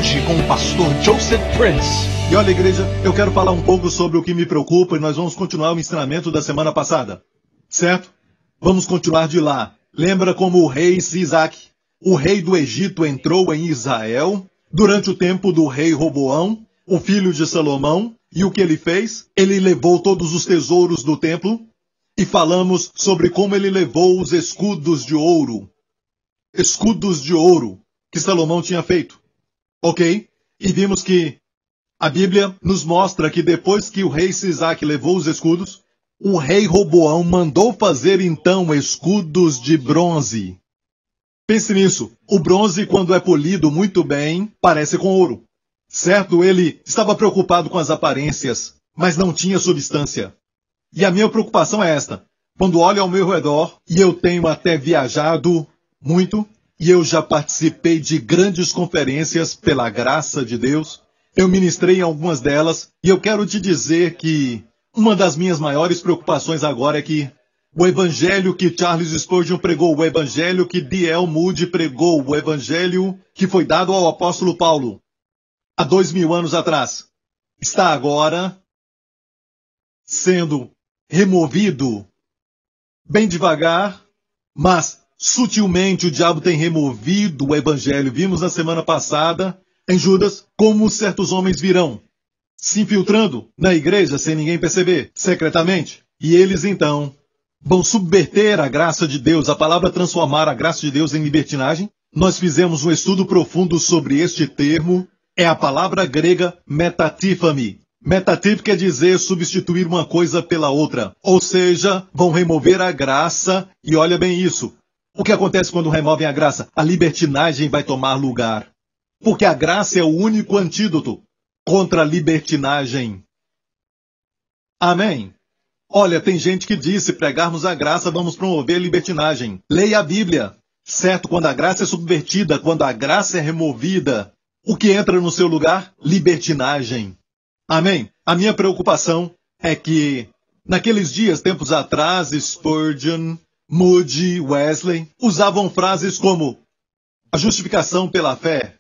Hoje com o pastor Joseph Prince. E olha, igreja, eu quero falar um pouco sobre o que me preocupa e nós vamos continuar o ensinamento da semana passada. Certo? Vamos continuar de lá. Lembra como o rei Sisaque, o rei do Egito, entrou em Israel durante o tempo do rei Roboão, o filho de Salomão, e o que ele fez? Ele levou todos os tesouros do templo e falamos sobre como ele levou os escudos de ouro que Salomão tinha feito. Ok? E vimos que a Bíblia nos mostra que depois que o rei Sisaque levou os escudos, o rei Roboão mandou fazer então escudos de bronze. Pense nisso. O bronze, quando é polido muito bem, parece com ouro. Certo? Ele estava preocupado com as aparências, mas não tinha substância. E a minha preocupação é esta. Quando olho ao meu redor, e eu tenho até viajado muito, e eu já participei de grandes conferências pela graça de Deus, eu ministrei em algumas delas, e eu quero te dizer que uma das minhas maiores preocupações agora é que o evangelho que Charles Spurgeon pregou, o evangelho que D.L. Moody pregou, o evangelho que foi dado ao apóstolo Paulo há 2000 anos atrás, está agora sendo removido bem devagar, mas sutilmente o diabo tem removido o evangelho. Vimos na semana passada, em Judas, como certos homens virão se infiltrando na igreja sem ninguém perceber, secretamente. E eles então vão subverter a graça de Deus, a palavra transformar a graça de Deus em libertinagem. Nós fizemos um estudo profundo sobre este termo. É a palavra grega metatífame. Metatif quer dizer substituir uma coisa pela outra. Ou seja, vão remover a graça. E olha bem isso. O que acontece quando removem a graça? A libertinagem vai tomar lugar. Porque a graça é o único antídoto contra a libertinagem. Amém? Olha, tem gente que diz, se pregarmos a graça, vamos promover a libertinagem. Leia a Bíblia. Certo? Quando a graça é subvertida, quando a graça é removida, o que entra no seu lugar? Libertinagem. Amém? A minha preocupação é que, naqueles dias, tempos atrás, Spurgeon, Moody, Wesley, usavam frases como a justificação pela fé,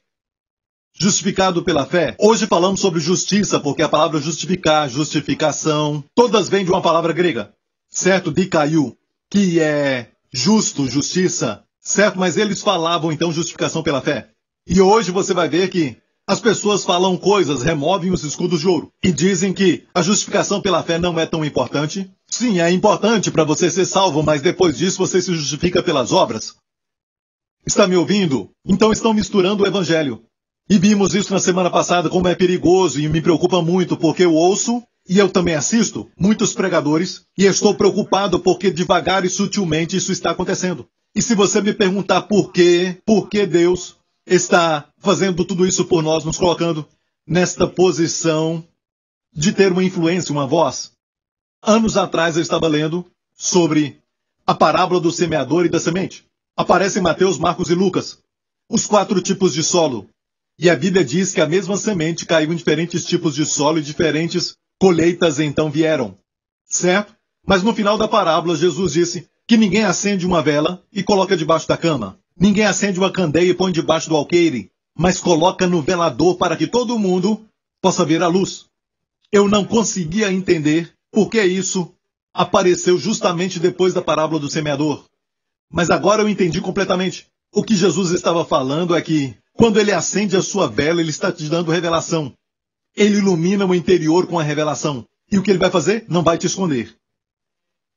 justificado pela fé. Hoje falamos sobre justiça, porque a palavra justificar, justificação, todas vêm de uma palavra grega, certo? Dikaiou, que é justo, justiça, certo? Mas eles falavam então justificação pela fé. E hoje você vai ver que as pessoas falam coisas, removem os escudos de ouro e dizem que a justificação pela fé não é tão importante. Sim, é importante para você ser salvo, mas depois disso você se justifica pelas obras. Está me ouvindo? Então estão misturando o evangelho. E vimos isso na semana passada, como é perigoso e me preocupa muito, porque eu ouço, e eu também assisto, muitos pregadores, e estou preocupado porque devagar e sutilmente isso está acontecendo. E se você me perguntar por que Deus está fazendo tudo isso por nós, nos colocando nesta posição de ter uma influência, uma voz. Anos atrás eu estava lendo sobre a parábola do semeador e da semente. Aparece em Mateus, Marcos e Lucas. Os 4 tipos de solo. E a Bíblia diz que a mesma semente caiu em diferentes tipos de solo e diferentes colheitas então vieram. Certo? Mas no final da parábola, Jesus disse que ninguém acende uma vela e coloca debaixo da cama. Ninguém acende uma candeia e põe debaixo do alqueire, mas coloca no velador para que todo mundo possa ver a luz. Eu não conseguia entender por que isso apareceu justamente depois da parábola do semeador. Mas agora eu entendi completamente. O que Jesus estava falando é que quando ele acende a sua vela, ele está te dando revelação. Ele ilumina o interior com a revelação. E o que ele vai fazer? Não vai te esconder.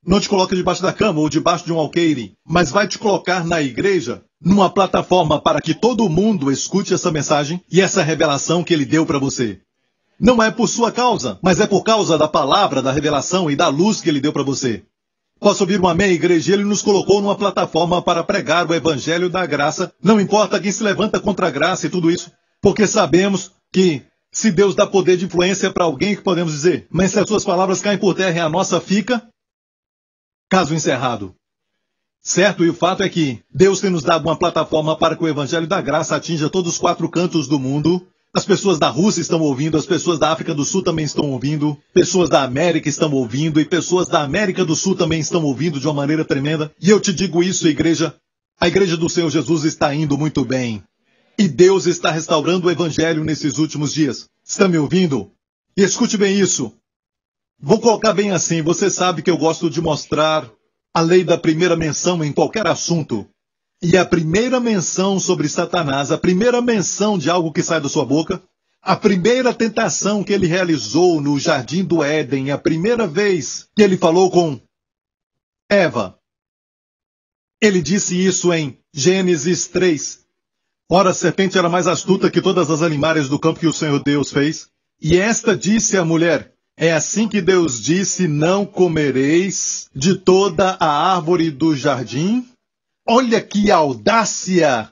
Não te coloca debaixo da cama ou debaixo de um alqueire, mas vai te colocar na igreja, numa plataforma para que todo mundo escute essa mensagem e essa revelação que ele deu para você. Não é por sua causa, mas é por causa da palavra, da revelação e da luz que ele deu para você. Posso ouvir um amém, igreja? Ele nos colocou numa plataforma para pregar o evangelho da graça. Não importa quem se levanta contra a graça e tudo isso, porque sabemos que se Deus dá poder de influência para alguém, que podemos dizer, mas se as suas palavras caem por terra e a nossa fica, caso encerrado. Certo? E o fato é que Deus tem nos dado uma plataforma para que o evangelho da graça atinja todos os 4 cantos do mundo. As pessoas da Rússia estão ouvindo, as pessoas da África do Sul também estão ouvindo, pessoas da América estão ouvindo e pessoas da América do Sul também estão ouvindo de uma maneira tremenda. E eu te digo isso, igreja, a igreja do Senhor Jesus está indo muito bem. E Deus está restaurando o evangelho nesses últimos dias. Está me ouvindo? E escute bem isso. Vou colocar bem assim, você sabe que eu gosto de mostrar a lei da primeira menção em qualquer assunto. E a primeira menção sobre Satanás, a primeira menção de algo que sai da sua boca, a primeira tentação que ele realizou no Jardim do Éden, a primeira vez que ele falou com Eva, ele disse isso em Gênesis 3. Ora, a serpente era mais astuta que todas as animais do campo que o Senhor Deus fez. E esta disse à mulher, é assim que Deus disse, não comereis de toda a árvore do jardim? Olha que audácia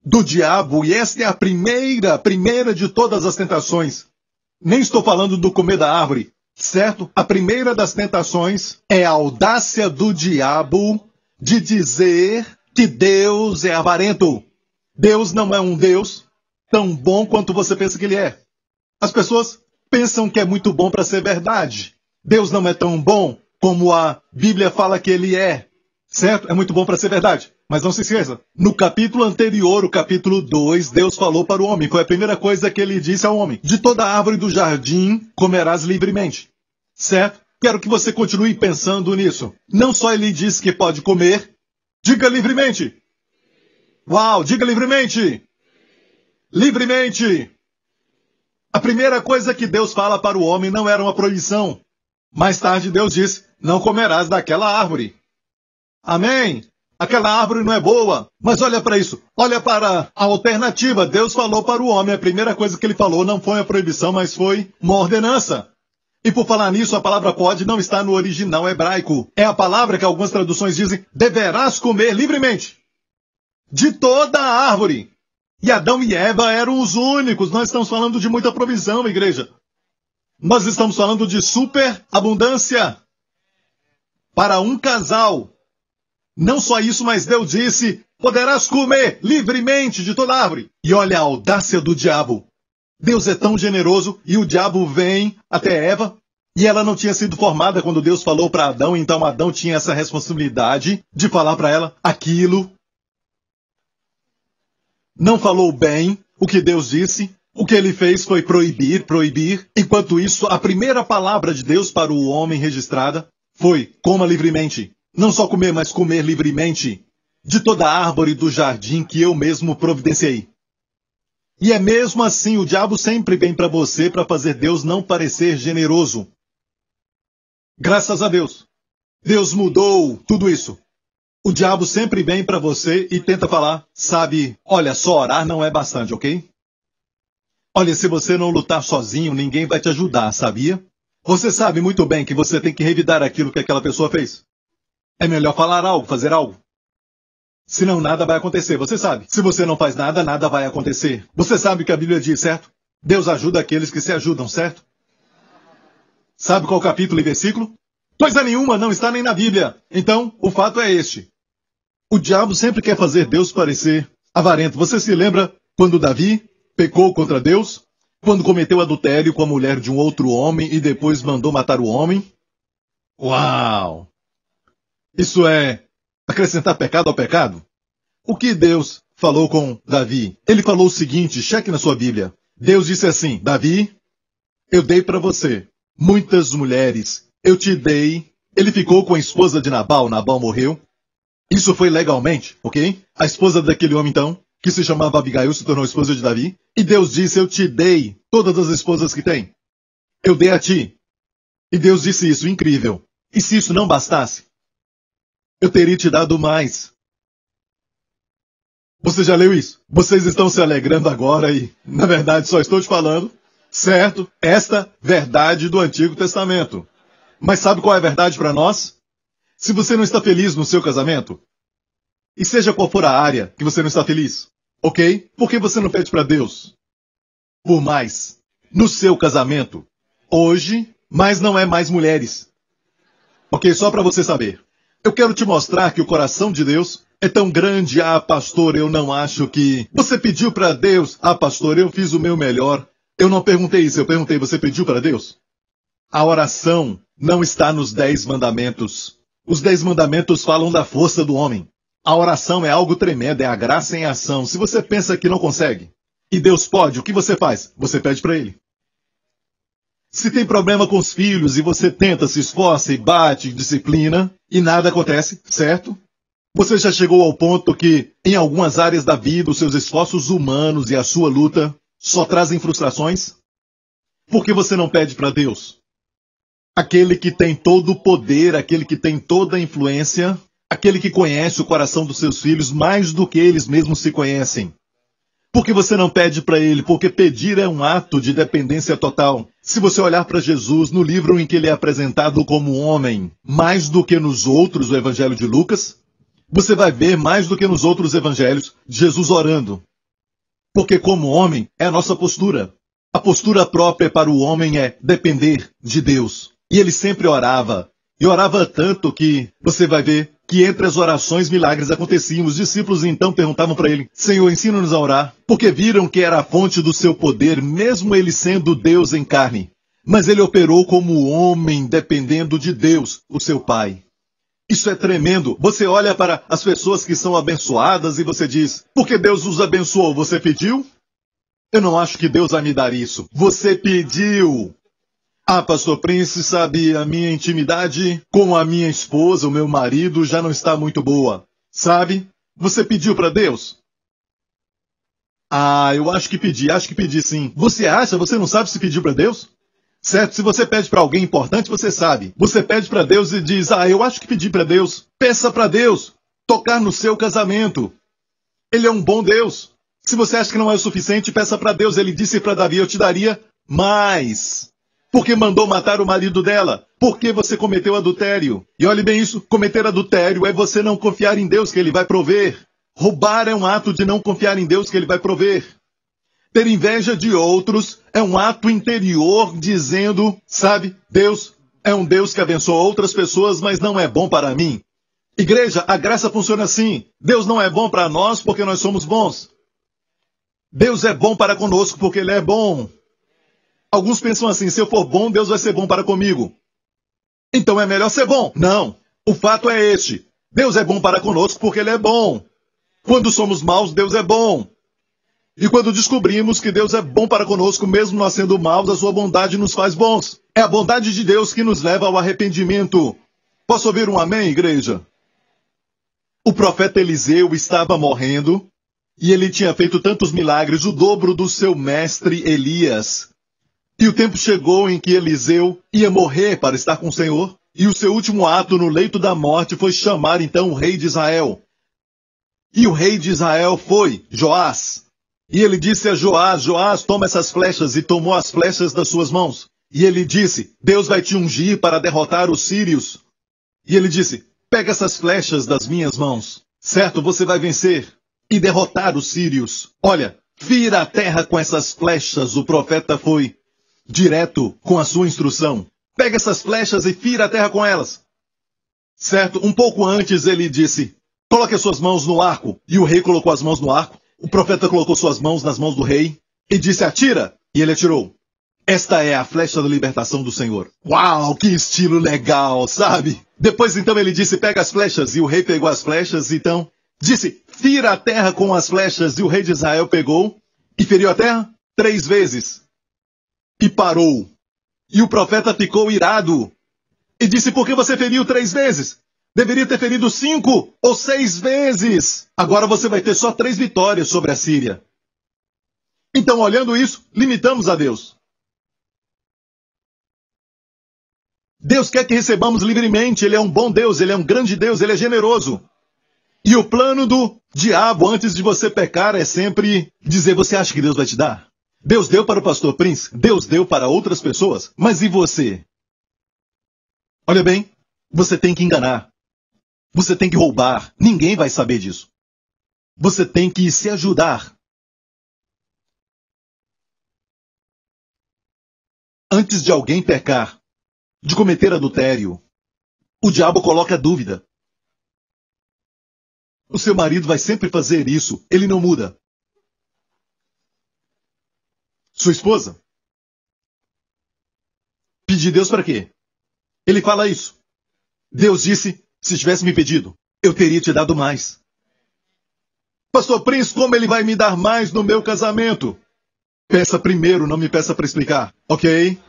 do diabo, e esta é a primeira de todas as tentações. Nem estou falando do comer da árvore, certo? A primeira das tentações é a audácia do diabo de dizer que Deus é avarento. Deus não é um Deus tão bom quanto você pensa que ele é. As pessoas pensam que é muito bom para ser verdade. Deus não é tão bom como a Bíblia fala que ele é. Certo? É muito bom para ser verdade. Mas não se esqueça. No capítulo anterior, o capítulo 2, Deus falou para o homem. Foi a primeira coisa que ele disse ao homem. De toda a árvore do jardim comerás livremente. Certo? Quero que você continue pensando nisso. Não só ele disse que pode comer. Diga livremente. Uau, diga livremente. Livremente. A primeira coisa que Deus fala para o homem não era uma proibição. Mais tarde Deus disse, não comerás daquela árvore. Amém? Aquela árvore não é boa. Mas olha para isso. Olha para a alternativa. Deus falou para o homem. A primeira coisa que ele falou não foi uma proibição, mas foi uma ordenança. E por falar nisso, a palavra pode não está no original hebraico. É a palavra que algumas traduções dizem, deverás comer livremente. De toda a árvore. E Adão e Eva eram os únicos. Nós estamos falando de muita provisão, igreja. Nós estamos falando de superabundância para um casal. Não só isso, mas Deus disse, poderás comer livremente de toda árvore. E olha a audácia do diabo. Deus é tão generoso e o diabo vem até Eva. E ela não tinha sido formada quando Deus falou para Adão. Então Adão tinha essa responsabilidade de falar para ela aquilo. Não falou bem o que Deus disse. O que ele fez foi proibir. Enquanto isso, a primeira palavra de Deus para o homem registrada foi, coma livremente. Não só comer, mas comer livremente de toda a árvore do jardim que eu mesmo providenciei. E é mesmo assim, o diabo sempre vem para você para fazer Deus não parecer generoso. Graças a Deus. Deus mudou tudo isso. O diabo sempre vem para você e tenta falar, sabe, olha, só orar não é bastante, ok? Olha, se você não lutar sozinho, ninguém vai te ajudar, sabia? Você sabe muito bem que você tem que revidar aquilo que aquela pessoa fez. É melhor falar algo, fazer algo. Senão nada vai acontecer, você sabe. Se você não faz nada, nada vai acontecer. Você sabe o que a Bíblia diz, certo? Deus ajuda aqueles que se ajudam, certo? Sabe qual capítulo e versículo? Coisa nenhuma não está nem na Bíblia. Então, o fato é este. O diabo sempre quer fazer Deus parecer avarento. Você se lembra quando Davi pecou contra Deus? Quando cometeu adultério com a mulher de um outro homem e depois mandou matar o homem? Uau! Isso é acrescentar pecado ao pecado? O que Deus falou com Davi? Ele falou o seguinte, cheque na sua Bíblia. Deus disse assim, Davi, eu dei para você muitas mulheres. Eu te dei. Ele ficou com a esposa de Nabal. Nabal morreu. Isso foi legalmente, ok? A esposa daquele homem, então, que se chamava Abigail, se tornou esposa de Davi. E Deus disse, eu te dei todas as esposas que tem. Eu dei a ti. E Deus disse isso, incrível. E se isso não bastasse, eu teria te dado mais. Você já leu isso? Vocês estão se alegrando agora e, na verdade, só estou te falando, certo? Esta verdade do Antigo Testamento. Mas sabe qual é a verdade para nós? Se você não está feliz no seu casamento, e seja qual for a área que você não está feliz, ok? Por que você não pede para Deus por mais no seu casamento? Hoje, mas não é mais mulheres. Ok? Só para você saber. Eu quero te mostrar que o coração de Deus é tão grande. Ah, pastor, eu não acho que... Você pediu para Deus. Ah, pastor, eu fiz o meu melhor. Eu não perguntei isso, eu perguntei, você pediu para Deus? A oração não está nos 10 mandamentos. Os 10 mandamentos falam da força do homem. A oração é algo tremendo, é a graça em ação. Se você pensa que não consegue, e Deus pode, o que você faz? Você pede para Ele. Se tem problema com os filhos e você tenta, se esforça e bate, disciplina, e nada acontece, certo? Você já chegou ao ponto que, em algumas áreas da vida, os seus esforços humanos e a sua luta só trazem frustrações? Por que você não pede para Deus? Aquele que tem todo o poder, aquele que tem toda a influência, aquele que conhece o coração dos seus filhos mais do que eles mesmos se conhecem. Por que você não pede para Ele? Porque pedir é um ato de dependência total. Se você olhar para Jesus no livro em que Ele é apresentado como homem, mais do que nos outros, o Evangelho de Lucas, você vai ver mais do que nos outros evangelhos, Jesus orando. Porque como homem, é a nossa postura. A postura própria para o homem é depender de Deus. E ele sempre orava. E orava tanto que você vai ver que entre as orações milagres aconteciam. Os discípulos então perguntavam para ele, Senhor, ensina-nos a orar. Porque viram que era a fonte do seu poder, mesmo ele sendo Deus em carne. Mas ele operou como homem, dependendo de Deus, o seu Pai. Isso é tremendo. Você olha para as pessoas que são abençoadas e você diz, porque Deus os abençoou, você pediu? Eu não acho que Deus vai me dar isso. Você pediu. Ah, pastor Prince, sabe, a minha intimidade com a minha esposa, o meu marido, já não está muito boa. Sabe? Você pediu para Deus? Ah, eu acho que pedi sim. Você acha? Você não sabe se pediu para Deus? Certo? Se você pede para alguém importante, você sabe. Você pede para Deus e diz, eu acho que pedi para Deus. Peça para Deus tocar no seu casamento. Ele é um bom Deus. Se você acha que não é o suficiente, peça para Deus. Ele disse para Davi, eu te daria mais. Porque mandou matar o marido dela. Porque você cometeu adultério. E olhe bem isso, cometer adultério é você não confiar em Deus que Ele vai prover. Roubar é um ato de não confiar em Deus que Ele vai prover. Ter inveja de outros é um ato interior dizendo, sabe, Deus é um Deus que abençoa outras pessoas, mas não é bom para mim. Igreja, a graça funciona assim. Deus não é bom para nós porque nós somos bons. Deus é bom para conosco porque Ele é bom. Alguns pensam assim, se eu for bom, Deus vai ser bom para comigo. Então é melhor ser bom. Não, o fato é este. Deus é bom para conosco porque Ele é bom. Quando somos maus, Deus é bom. E quando descobrimos que Deus é bom para conosco, mesmo nós sendo maus, a sua bondade nos faz bons. É a bondade de Deus que nos leva ao arrependimento. Posso ouvir um amém, igreja? O profeta Eliseu estava morrendo, e ele tinha feito tantos milagres, o dobro do seu mestre Elias. E o tempo chegou em que Eliseu ia morrer para estar com o Senhor, e o seu último ato no leito da morte foi chamar então o rei de Israel. E o rei de Israel foi Joás. E ele disse a Joás, Joás, toma essas flechas, e tomou as flechas das suas mãos. E ele disse, Deus vai te ungir para derrotar os sírios. E ele disse, pega essas flechas das minhas mãos. Certo, você vai vencer e derrotar os sírios. Olha, fira a terra com essas flechas. O profeta foi direto com a sua instrução. Pega essas flechas e fira a terra com elas. Certo, um pouco antes ele disse, coloque as suas mãos no arco. E o rei colocou as mãos no arco. O profeta colocou suas mãos nas mãos do rei e disse, atira. E ele atirou. Esta é a flecha da libertação do Senhor. Uau, que estilo legal, sabe? Depois então ele disse, pega as flechas. E o rei pegou as flechas, então disse, fira a terra com as flechas. E o rei de Israel pegou e feriu a terra 3 vezes. E parou. E o profeta ficou irado. E disse, por que você feriu 3 vezes? Deveria ter ferido 5 ou 6 vezes. Agora você vai ter só 3 vitórias sobre a Síria. Então, olhando isso, limitamos a Deus. Deus quer que recebamos livremente. Ele é um bom Deus, Ele é um grande Deus, Ele é generoso. E o plano do diabo, antes de você pecar, é sempre dizer, você acha que Deus vai te dar? Deus deu para o pastor Prince, Deus deu para outras pessoas, mas e você? Olha bem, você tem que enganar. Você tem que roubar. Ninguém vai saber disso. Você tem que se ajudar. Antes de alguém pecar, de cometer adultério, o diabo coloca dúvida. O seu marido vai sempre fazer isso. Ele não muda. Sua esposa? Pedir Deus para quê? Ele fala isso. Deus disse, se tivesse me pedido, eu teria te dado mais. Pastor Prince, como ele vai me dar mais no meu casamento? Peça primeiro, não me peça para explicar, ok?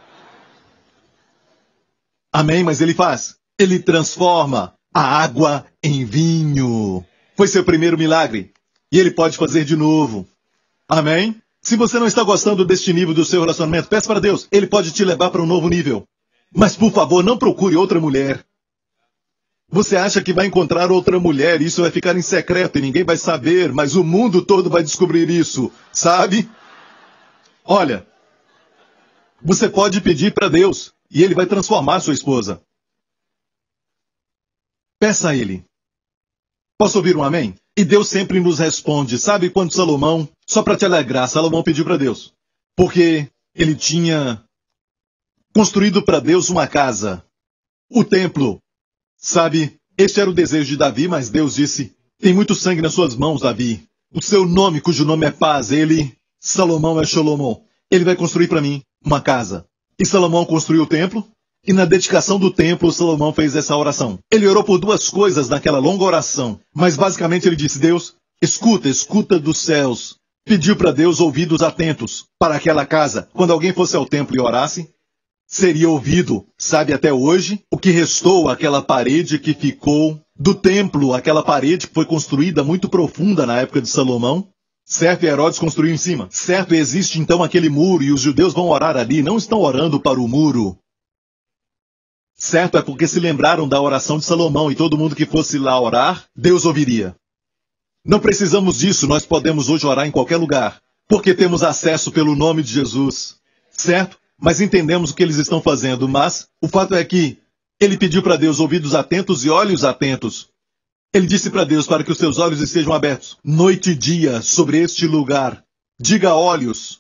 Amém, mas ele faz. Ele transforma a água em vinho. Foi seu primeiro milagre. E ele pode fazer de novo. Amém? Se você não está gostando deste nível do seu relacionamento, peça para Deus. Ele pode te levar para um novo nível. Mas, por favor, não procure outra mulher. Você acha que vai encontrar outra mulher, isso vai ficar em secreto e ninguém vai saber, mas o mundo todo vai descobrir isso, sabe? Olha, você pode pedir para Deus e Ele vai transformar sua esposa. Peça a Ele. Posso ouvir um amém? E Deus sempre nos responde. Sabe quando Salomão, só para te alegrar, Salomão pediu para Deus, porque ele tinha construído para Deus uma casa, o templo. Sabe, este era o desejo de Davi, mas Deus disse, tem muito sangue nas suas mãos, Davi. O seu nome, cujo nome é paz, Salomão é Sholomon. Ele vai construir para mim uma casa. E Salomão construiu o templo, e na dedicação do templo, Salomão fez essa oração. Ele orou por duas coisas naquela longa oração, mas basicamente ele disse, Deus, escuta dos céus. Pediu para Deus ouvidos atentos para aquela casa. Quando alguém fosse ao templo e orasse, seria ouvido. Sabe até hoje, o que restou, aquela parede que ficou do templo, aquela parede que foi construída muito profunda na época de Salomão, certo? E Herodes construiu em cima. Certo? Existe então aquele muro e os judeus vão orar ali, não estão orando para o muro. Certo? É porque se lembraram da oração de Salomão e todo mundo que fosse lá orar, Deus ouviria. Não precisamos disso, nós podemos hoje orar em qualquer lugar, porque temos acesso pelo nome de Jesus. Certo? Mas entendemos o que eles estão fazendo, mas o fato é que ele pediu para Deus ouvidos atentos e olhos atentos. Ele disse para Deus para que os seus olhos estejam abertos, noite e dia, sobre este lugar. Diga olhos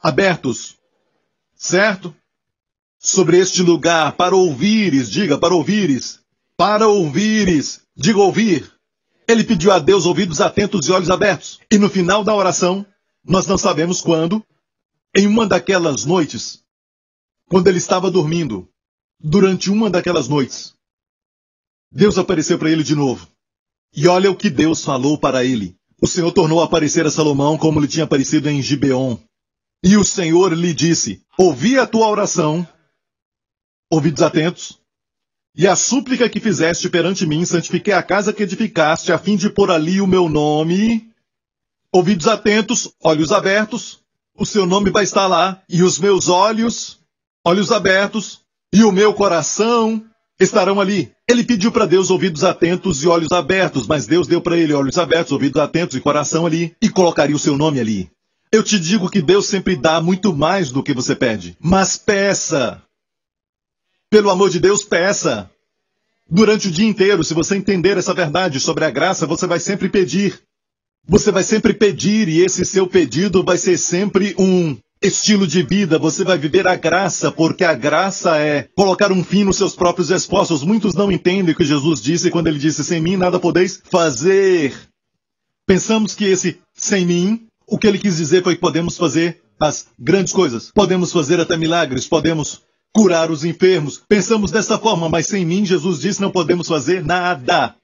abertos, certo? Sobre este lugar, para ouvires, diga para ouvires, diga ouvir. Ele pediu a Deus ouvidos atentos e olhos abertos. E no final da oração, nós não sabemos quando, em uma daquelas noites, quando ele estava dormindo, durante uma daquelas noites, Deus apareceu para ele de novo. E olha o que Deus falou para ele. O Senhor tornou a aparecer a Salomão como lhe tinha aparecido em Gibeon. E o Senhor lhe disse, ouvi a tua oração, ouvidos atentos, e a súplica que fizeste perante mim, santifiquei a casa que edificaste, a fim de pôr ali o meu nome. Ouvidos atentos, olhos abertos, o seu nome vai estar lá, e os meus olhos abertos, e o meu coração estarão ali. Ele pediu para Deus ouvidos atentos e olhos abertos, mas Deus deu para ele olhos abertos, ouvidos atentos e coração ali, e colocaria o seu nome ali. Eu te digo que Deus sempre dá muito mais do que você pede, mas peça. Pelo amor de Deus, peça. Durante o dia inteiro, se você entender essa verdade sobre a graça, você vai sempre pedir. Você vai sempre pedir e esse seu pedido vai ser sempre um estilo de vida. Você vai viver a graça, porque a graça é colocar um fim nos seus próprios esforços. Muitos não entendem o que Jesus disse quando ele disse, sem mim nada podeis fazer. Pensamos que esse sem mim, o que ele quis dizer foi que podemos fazer as grandes coisas. Podemos fazer até milagres, podemos curar os enfermos. Pensamos dessa forma, mas sem mim, Jesus disse, não podemos fazer nada.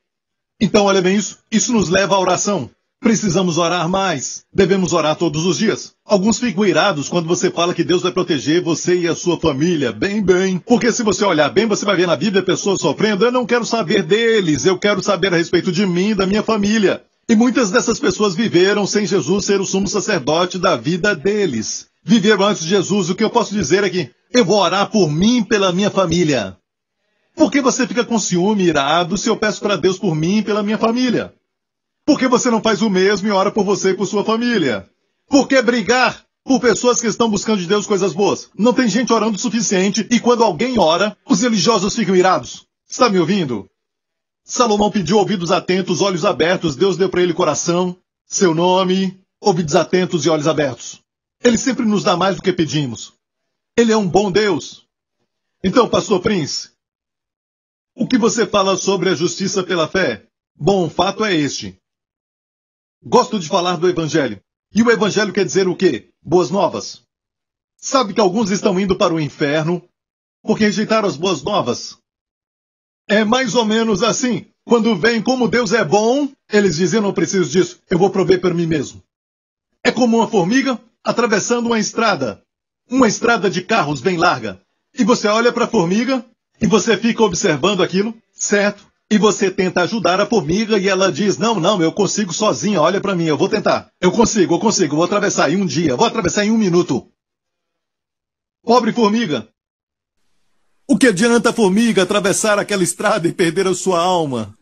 Então, olha bem isso. Isso nos leva à oração. Precisamos orar mais. Devemos orar todos os dias. Alguns ficam irados quando você fala que Deus vai proteger você e a sua família. Bem. Porque se você olhar bem, você vai ver na Bíblia pessoas sofrendo. Eu não quero saber deles. Eu quero saber a respeito de mim e da minha família. E muitas dessas pessoas viveram sem Jesus ser o sumo sacerdote da vida deles. Viveram antes de Jesus. O que eu posso dizer é que eu vou orar por mim e pela minha família. Por que você fica com ciúme, irado, se eu peço para Deus por mim e pela minha família? Por que você não faz o mesmo e ora por você e por sua família? Por que brigar por pessoas que estão buscando de Deus coisas boas? Não tem gente orando o suficiente e quando alguém ora, os religiosos ficam irados. Está me ouvindo? Salomão pediu ouvidos atentos, olhos abertos. Deus deu para ele coração, seu nome, ouvidos atentos e olhos abertos. Ele sempre nos dá mais do que pedimos. Ele é um bom Deus. Então, Pastor Prince, o que você fala sobre a justiça pela fé? Bom, o fato é este. Gosto de falar do Evangelho. E o Evangelho quer dizer o quê? Boas novas. Sabe que alguns estão indo para o inferno porque rejeitaram as boas novas? É mais ou menos assim. Quando veem como Deus é bom, eles dizem, eu não preciso disso, eu vou prover para mim mesmo. É como uma formiga atravessando uma estrada de carros bem larga. E você olha para a formiga e você fica observando aquilo, certo? E você tenta ajudar a formiga e ela diz, não, eu consigo sozinha, olha para mim, eu vou tentar. Eu consigo, vou atravessar em um dia, vou atravessar em 1 minuto. Pobre formiga. O que adianta a formiga atravessar aquela estrada e perder a sua alma?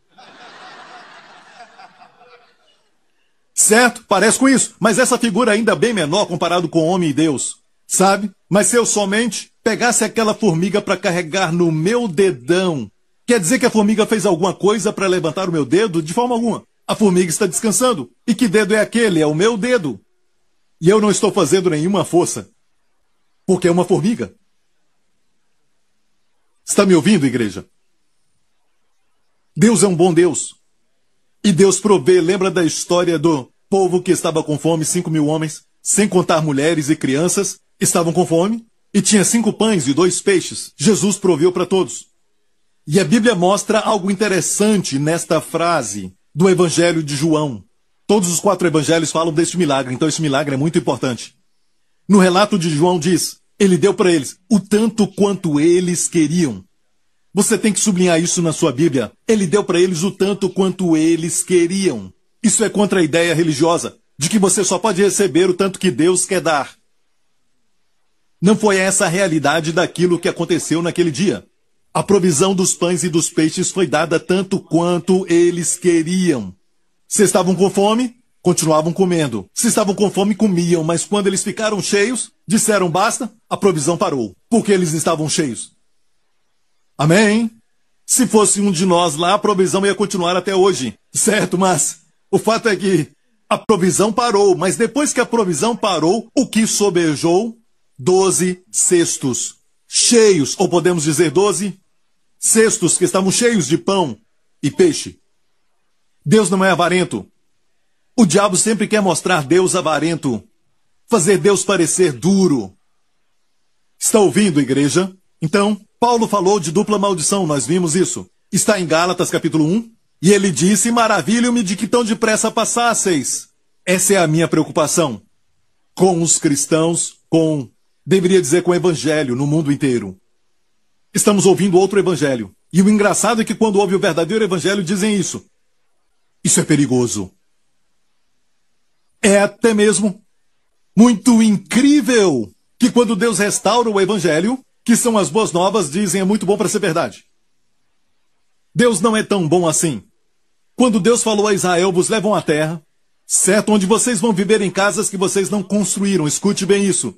Certo? Parece com isso. Mas essa figura ainda é bem menor comparado com o homem e Deus. Sabe? Mas se eu somente pegasse aquela formiga para carregar no meu dedão, quer dizer que a formiga fez alguma coisa para levantar o meu dedo? De forma alguma. A formiga está descansando. E que dedo é aquele? É o meu dedo. E eu não estou fazendo nenhuma força. Porque é uma formiga. Está me ouvindo, igreja? Deus é um bom Deus. E Deus provê. Lembra da história do povo que estava com fome, 5.000 homens, sem contar mulheres e crianças, estavam com fome, e tinha 5 pães e 2 peixes. Jesus proveu para todos. E a Bíblia mostra algo interessante nesta frase do Evangelho de João. Todos os 4 evangelhos falam deste milagre, então esse milagre é muito importante. No relato de João diz, ele deu para eles o tanto quanto eles queriam. Você tem que sublinhar isso na sua Bíblia. Ele deu para eles o tanto quanto eles queriam. Isso é contra a ideia religiosa de que você só pode receber o tanto que Deus quer dar. Não foi essa a realidade daquilo que aconteceu naquele dia. A provisão dos pães e dos peixes foi dada tanto quanto eles queriam. Se estavam com fome, continuavam comendo. Se estavam com fome, comiam, mas quando eles ficaram cheios, disseram basta, a provisão parou, porque eles estavam cheios. Amém? Se fosse um de nós lá, a provisão ia continuar até hoje, certo? Mas o fato é que a provisão parou, mas depois que a provisão parou, o que sobejou? 12 cestos cheios, ou podemos dizer 12 cestos que estavam cheios de pão e peixe. Deus não é avarento. O diabo sempre quer mostrar Deus avarento, fazer Deus parecer duro. Está ouvindo, igreja? Então, Paulo falou de dupla maldição, nós vimos isso. Está em Gálatas capítulo 1, e ele disse, maravilho-me de que tão depressa passasseis. Essa é a minha preocupação com os cristãos, deveria dizer com o evangelho no mundo inteiro. Estamos ouvindo outro evangelho. E o engraçado é que quando ouve o verdadeiro evangelho dizem isso. Isso é perigoso. É até mesmo muito incrível que quando Deus restaura o evangelho, que são as boas novas, dizem é muito bom para ser verdade. Deus não é tão bom assim. Quando Deus falou a Israel, vos levam à terra, certo? Onde vocês vão viver em casas que vocês não construíram. Escute bem isso.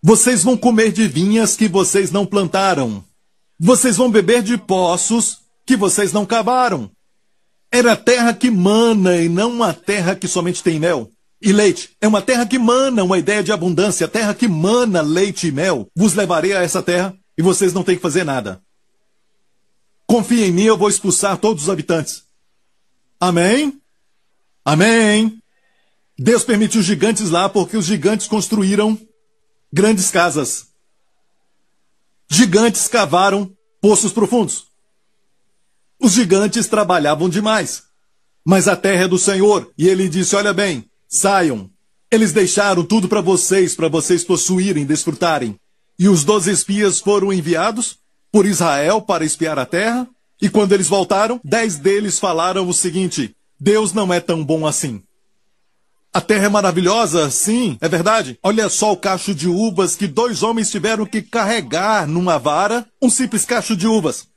Vocês vão comer de vinhas que vocês não plantaram. Vocês vão beber de poços que vocês não cavaram. Era a terra que mana e não uma terra que somente tem mel e leite. É uma terra que mana uma ideia de abundância. Terra que mana leite e mel. Vos levarei a essa terra e vocês não têm que fazer nada. Confia em mim, eu vou expulsar todos os habitantes. Amém? Amém? Deus permitiu gigantes lá porque os gigantes construíram grandes casas. Gigantes cavaram poços profundos. Os gigantes trabalhavam demais. Mas a terra é do Senhor. E ele disse, olha bem, saiam. Eles deixaram tudo para vocês possuírem, desfrutarem. E os 12 espias foram enviados por Israel para espiar a terra. E quando eles voltaram, 10 deles falaram o seguinte, Deus não é tão bom assim. A terra é maravilhosa, sim, é verdade. Olha só o cacho de uvas que 2 homens tiveram que carregar numa vara, um simples cacho de uvas,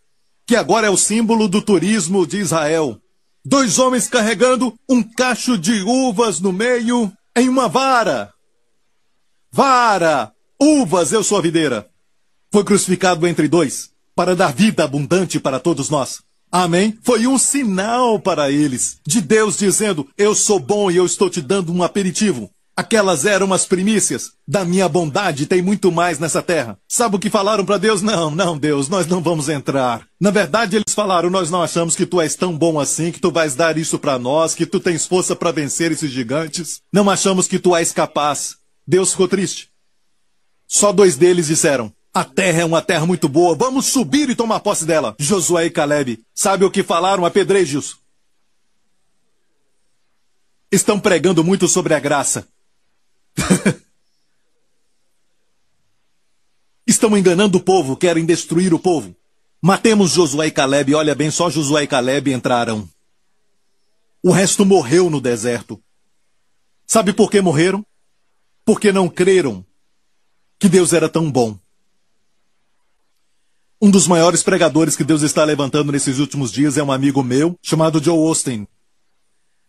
que agora é o símbolo do turismo de Israel. 2 homens carregando um cacho de uvas no meio em uma vara. Vara, uvas, eu sou a videira. Foi crucificado entre 2 para dar vida abundante para todos nós. Amém? Foi um sinal para eles, de Deus dizendo, eu sou bom e eu estou te dando um aperitivo. Aquelas eram as primícias da minha bondade, tem muito mais nessa terra. Sabe o que falaram para Deus? Não, Deus, nós não vamos entrar. Na verdade, eles falaram, nós não achamos que tu és tão bom assim, que tu vais dar isso para nós, que tu tens força para vencer esses gigantes. Não achamos que tu és capaz. Deus ficou triste. Só 2 deles disseram, A terra é uma terra muito boa, vamos subir e tomar posse dela. Josué e Caleb, sabe o que falaram, apedrejos? Estão pregando muito sobre a graça. Estão enganando o povo, querem destruir o povo. Matemos Josué e Caleb, olha bem, só Josué e Caleb entraram. O resto morreu no deserto. Sabe por que morreram? Porque não creram que Deus era tão bom. Um dos maiores pregadores que Deus está levantando nesses últimos dias é um amigo meu, chamado Joel Osteen.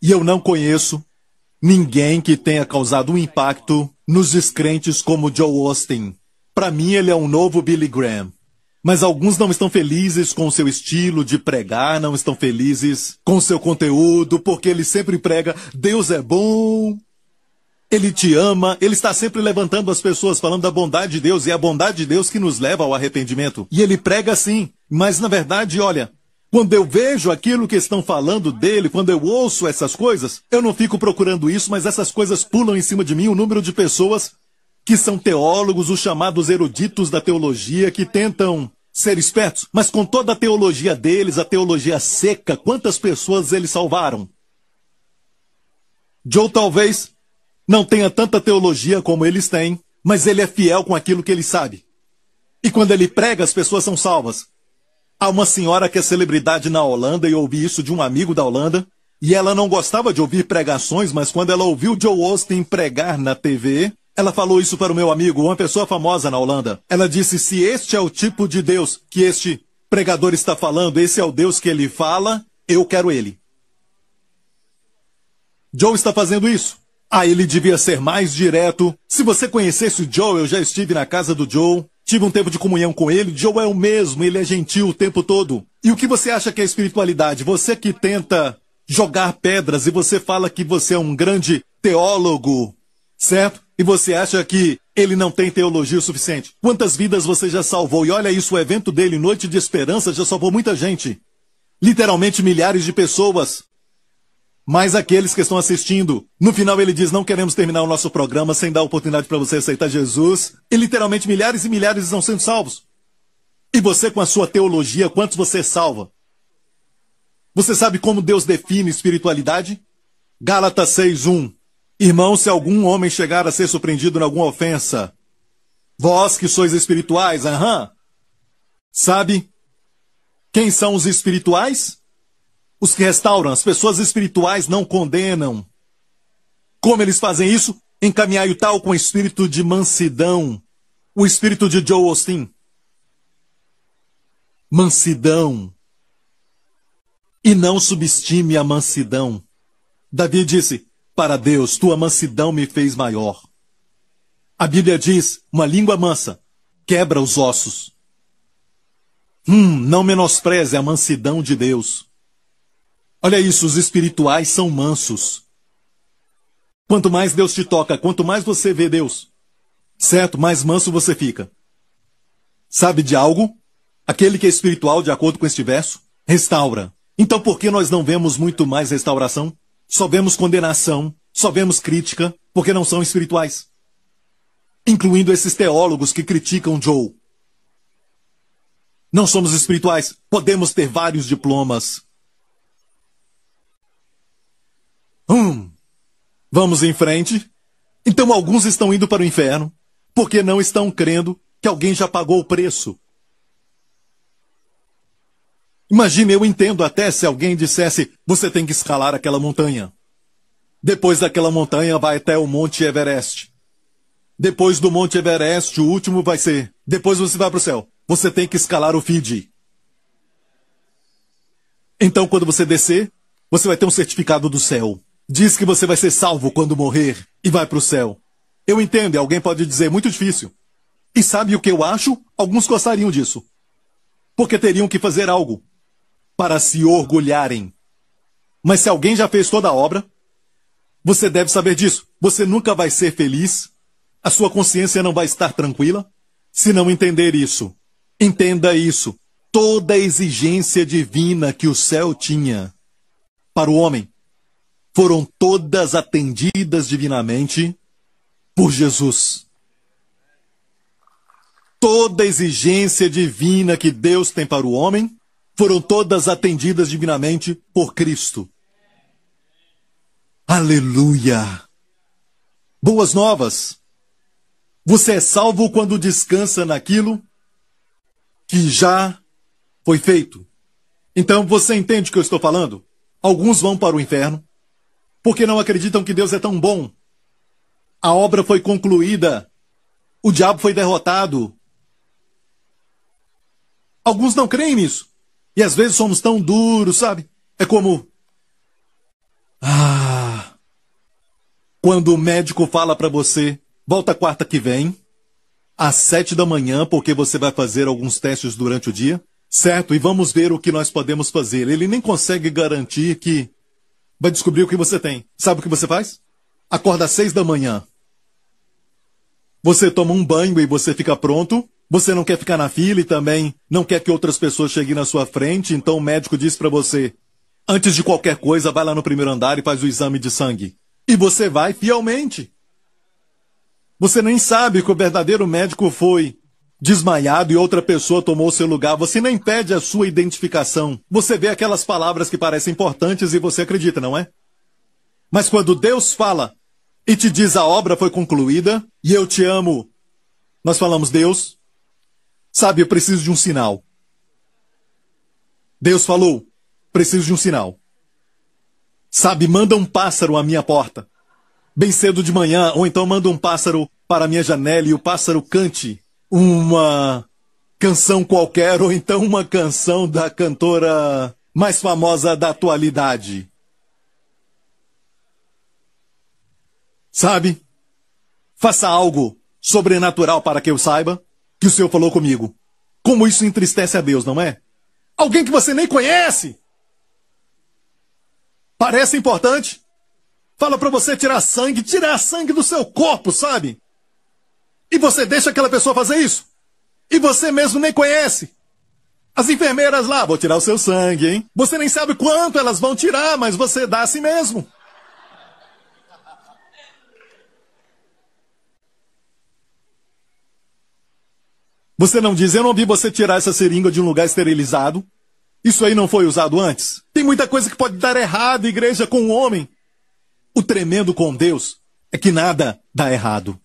E eu não conheço ninguém que tenha causado um impacto nos descrentes como Joel Osteen. Para mim, ele é um novo Billy Graham. Mas alguns não estão felizes com o seu estilo de pregar, não estão felizes com o seu conteúdo, porque ele sempre prega, Deus é bom, Ele te ama, Ele está sempre levantando as pessoas, falando da bondade de Deus, e é a bondade de Deus que nos leva ao arrependimento. E ele prega assim, mas na verdade, olha, quando eu vejo aquilo que estão falando dele, quando eu ouço essas coisas, eu não fico procurando isso, mas essas coisas pulam em cima de mim, o número de pessoas que são teólogos, os chamados eruditos da teologia, que tentam ser espertos, mas com toda a teologia deles, a teologia seca, quantas pessoas eles salvaram? Joe talvez não tenha tanta teologia como eles têm, mas ele é fiel com aquilo que ele sabe. E quando ele prega, as pessoas são salvas. Há uma senhora que é celebridade na Holanda, e eu ouvi isso de um amigo da Holanda, e ela não gostava de ouvir pregações, mas quando ela ouviu Joel Osteen pregar na TV, ela falou isso para o meu amigo, uma pessoa famosa na Holanda. Ela disse, se este é o tipo de Deus que este pregador está falando, esse é o Deus que ele fala, eu quero ele. Joe está fazendo isso. Ah, ele devia ser mais direto. Se você conhecesse o Joe, eu já estive na casa do Joe, tive um tempo de comunhão com ele, Joe é o mesmo, ele é gentil o tempo todo. E o que você acha que é espiritualidade? Você que tenta jogar pedras e você fala que você é um grande teólogo, certo? E você acha que ele não tem teologia o suficiente? Quantas vidas você já salvou? E olha isso, o evento dele, Noite de Esperança, já salvou muita gente. Literalmente milhares de pessoas. Mas aqueles que estão assistindo, no final ele diz, não queremos terminar o nosso programa sem dar oportunidade para você aceitar Jesus. E literalmente milhares e milhares estão sendo salvos. E você com a sua teologia, quantos você salva? Você sabe como Deus define espiritualidade? Gálatas 6:1. Irmão, se algum homem chegar a ser surpreendido em alguma ofensa, vós que sois espirituais, sabe quem são os espirituais? Os que restauram. As pessoas espirituais não condenam. Como eles fazem isso? Encaminhai o tal com espírito de mansidão. O espírito de Joel Osteen. Mansidão. E não subestime a mansidão. Davi disse, para Deus, tua mansidão me fez maior. A Bíblia diz, uma língua mansa quebra os ossos. Não menospreze a mansidão de Deus. Olha isso, os espirituais são mansos. Quanto mais Deus te toca, quanto mais você vê Deus, certo? Mais manso você fica. Sabe de algo? Aquele que é espiritual, de acordo com este verso, restaura. Então por que nós não vemos muito mais restauração? Só vemos condenação, só vemos crítica, porque não são espirituais. Incluindo esses teólogos que criticam Joe. Não somos espirituais, podemos ter vários diplomas. Vamos em frente. Então alguns estão indo para o inferno, porque não estão crendo que alguém já pagou o preço. Imagine, eu entendo até se alguém dissesse, você tem que escalar aquela montanha. Depois daquela montanha vai até o Monte Everest. Depois do Monte Everest, o último vai ser, depois você vai para o céu. Você tem que escalar o Fiji. Então quando você descer, você vai ter um certificado do céu. Diz que você vai ser salvo quando morrer e vai para o céu. Eu entendo, e alguém pode dizer, muito difícil. E sabe o que eu acho? Alguns gostariam disso. Porque teriam que fazer algo para se orgulharem. Mas se alguém já fez toda a obra, você deve saber disso. Você nunca vai ser feliz, a sua consciência não vai estar tranquila, se não entender isso. Entenda isso. Toda a exigência divina que o céu tinha para o homem, foram todas atendidas divinamente por Jesus. Toda exigência divina que Deus tem para o homem foram todas atendidas divinamente por Cristo. Aleluia! Boas novas! Você é salvo quando descansa naquilo que já foi feito. Então você entende o que eu estou falando? Alguns vão para o inferno porque não acreditam que Deus é tão bom. A obra foi concluída. O diabo foi derrotado. Alguns não creem nisso. E às vezes somos tão duros, sabe? É como... quando o médico fala para você, volta quarta que vem, às 7 da manhã, porque você vai fazer alguns testes durante o dia. Certo, e vamos ver o que nós podemos fazer. Ele nem consegue garantir que vai descobrir o que você tem. Sabe o que você faz? Acorda às 6 da manhã. Você toma um banho e você fica pronto. Você não quer ficar na fila e também não quer que outras pessoas cheguem na sua frente. Então o médico diz para você, antes de qualquer coisa, vai lá no primeiro andar e faz o exame de sangue. E você vai fielmente. Você nem sabe que o verdadeiro médico foi desmaiado e outra pessoa tomou seu lugar. Você nem pede a sua identificação. Você vê aquelas palavras que parecem importantes e você acredita, não é? Mas quando Deus fala e te diz a obra foi concluída e eu te amo, nós falamos, Deus, sabe, eu preciso de um sinal. Deus falou, preciso de um sinal. Sabe, manda um pássaro à minha porta, bem cedo de manhã, ou então manda um pássaro para a minha janela e o pássaro cante uma canção qualquer, ou então uma canção da cantora mais famosa da atualidade. Sabe? Faça algo sobrenatural para que eu saiba que o Senhor falou comigo. Como isso entristece a Deus, não é? Alguém que você nem conhece. Parece importante. Fala para você tirar sangue do seu corpo, sabe? E você deixa aquela pessoa fazer isso. E você mesmo nem conhece. As enfermeiras lá, vou tirar o seu sangue, hein? Você nem sabe quanto elas vão tirar, mas você dá a si mesmo. Você não diz, eu não vi você tirar essa seringa de um lugar esterilizado. Isso aí não foi usado antes. Tem muita coisa que pode dar errado, igreja, com o homem. O tremendo com Deus é que nada dá errado.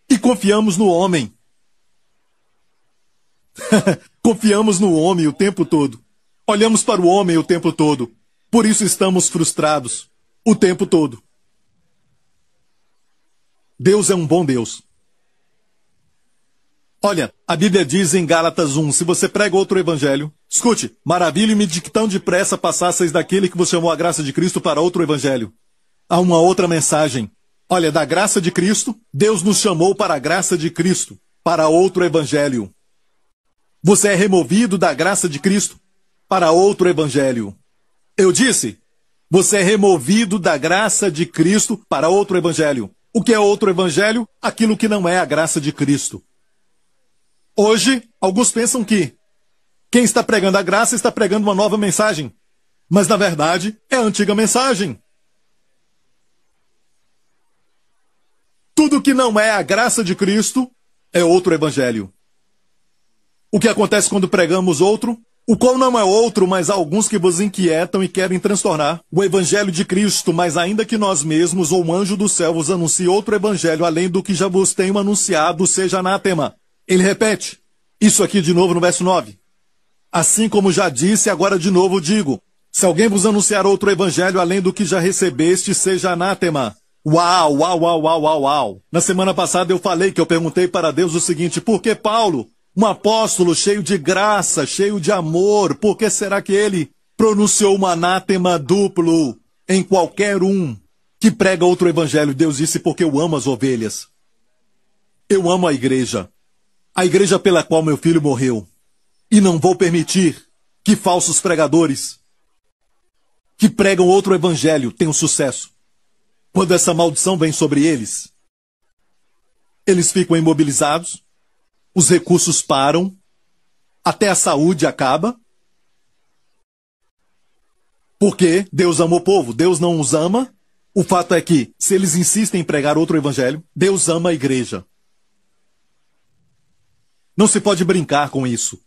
E confiamos no homem. Confiamos no homem o tempo todo. Olhamos para o homem o tempo todo. Por isso estamos frustrados o tempo todo. Deus é um bom Deus. Olha, a Bíblia diz em Gálatas 1, se você prega outro evangelho, escute, maravilhe-me de que tão depressa passasseis daquele que vos chamou a graça de Cristo para outro evangelho. Há uma outra mensagem. Olha, da graça de Cristo, Deus nos chamou para a graça de Cristo, para outro evangelho. Você é removido da graça de Cristo para outro evangelho. Eu disse, você é removido da graça de Cristo para outro evangelho. O que é outro evangelho? Aquilo que não é a graça de Cristo. Hoje, alguns pensam que quem está pregando a graça está pregando uma nova mensagem. Mas, na verdade, é a antiga mensagem. Tudo que não é a graça de Cristo é outro evangelho. O que acontece quando pregamos outro? O qual não é outro, mas há alguns que vos inquietam e querem transtornar o evangelho de Cristo, mas ainda que nós mesmos ou um anjo do céu vos anuncie outro evangelho além do que já vos tenho anunciado, seja anátema. Ele repete, isso aqui de novo no verso 9. Assim como já disse, agora de novo digo, se alguém vos anunciar outro evangelho além do que já recebeste, seja anátema. Uau, uau, uau, uau, uau, uau. Na semana passada eu falei que eu perguntei para Deus o seguinte, por que Paulo, um apóstolo cheio de graça, cheio de amor, por que será que ele pronunciou um anátema duplo em qualquer um que prega outro evangelho? Deus disse, porque eu amo as ovelhas. Eu amo a igreja pela qual meu filho morreu. E não vou permitir que falsos pregadores que pregam outro evangelho tenham sucesso. Quando essa maldição vem sobre eles, eles ficam imobilizados, os recursos param, até a saúde acaba. Porque Deus ama o povo, Deus não os ama. O fato é que, se eles insistem em pregar outro evangelho, Deus ama a igreja. Não se pode brincar com isso.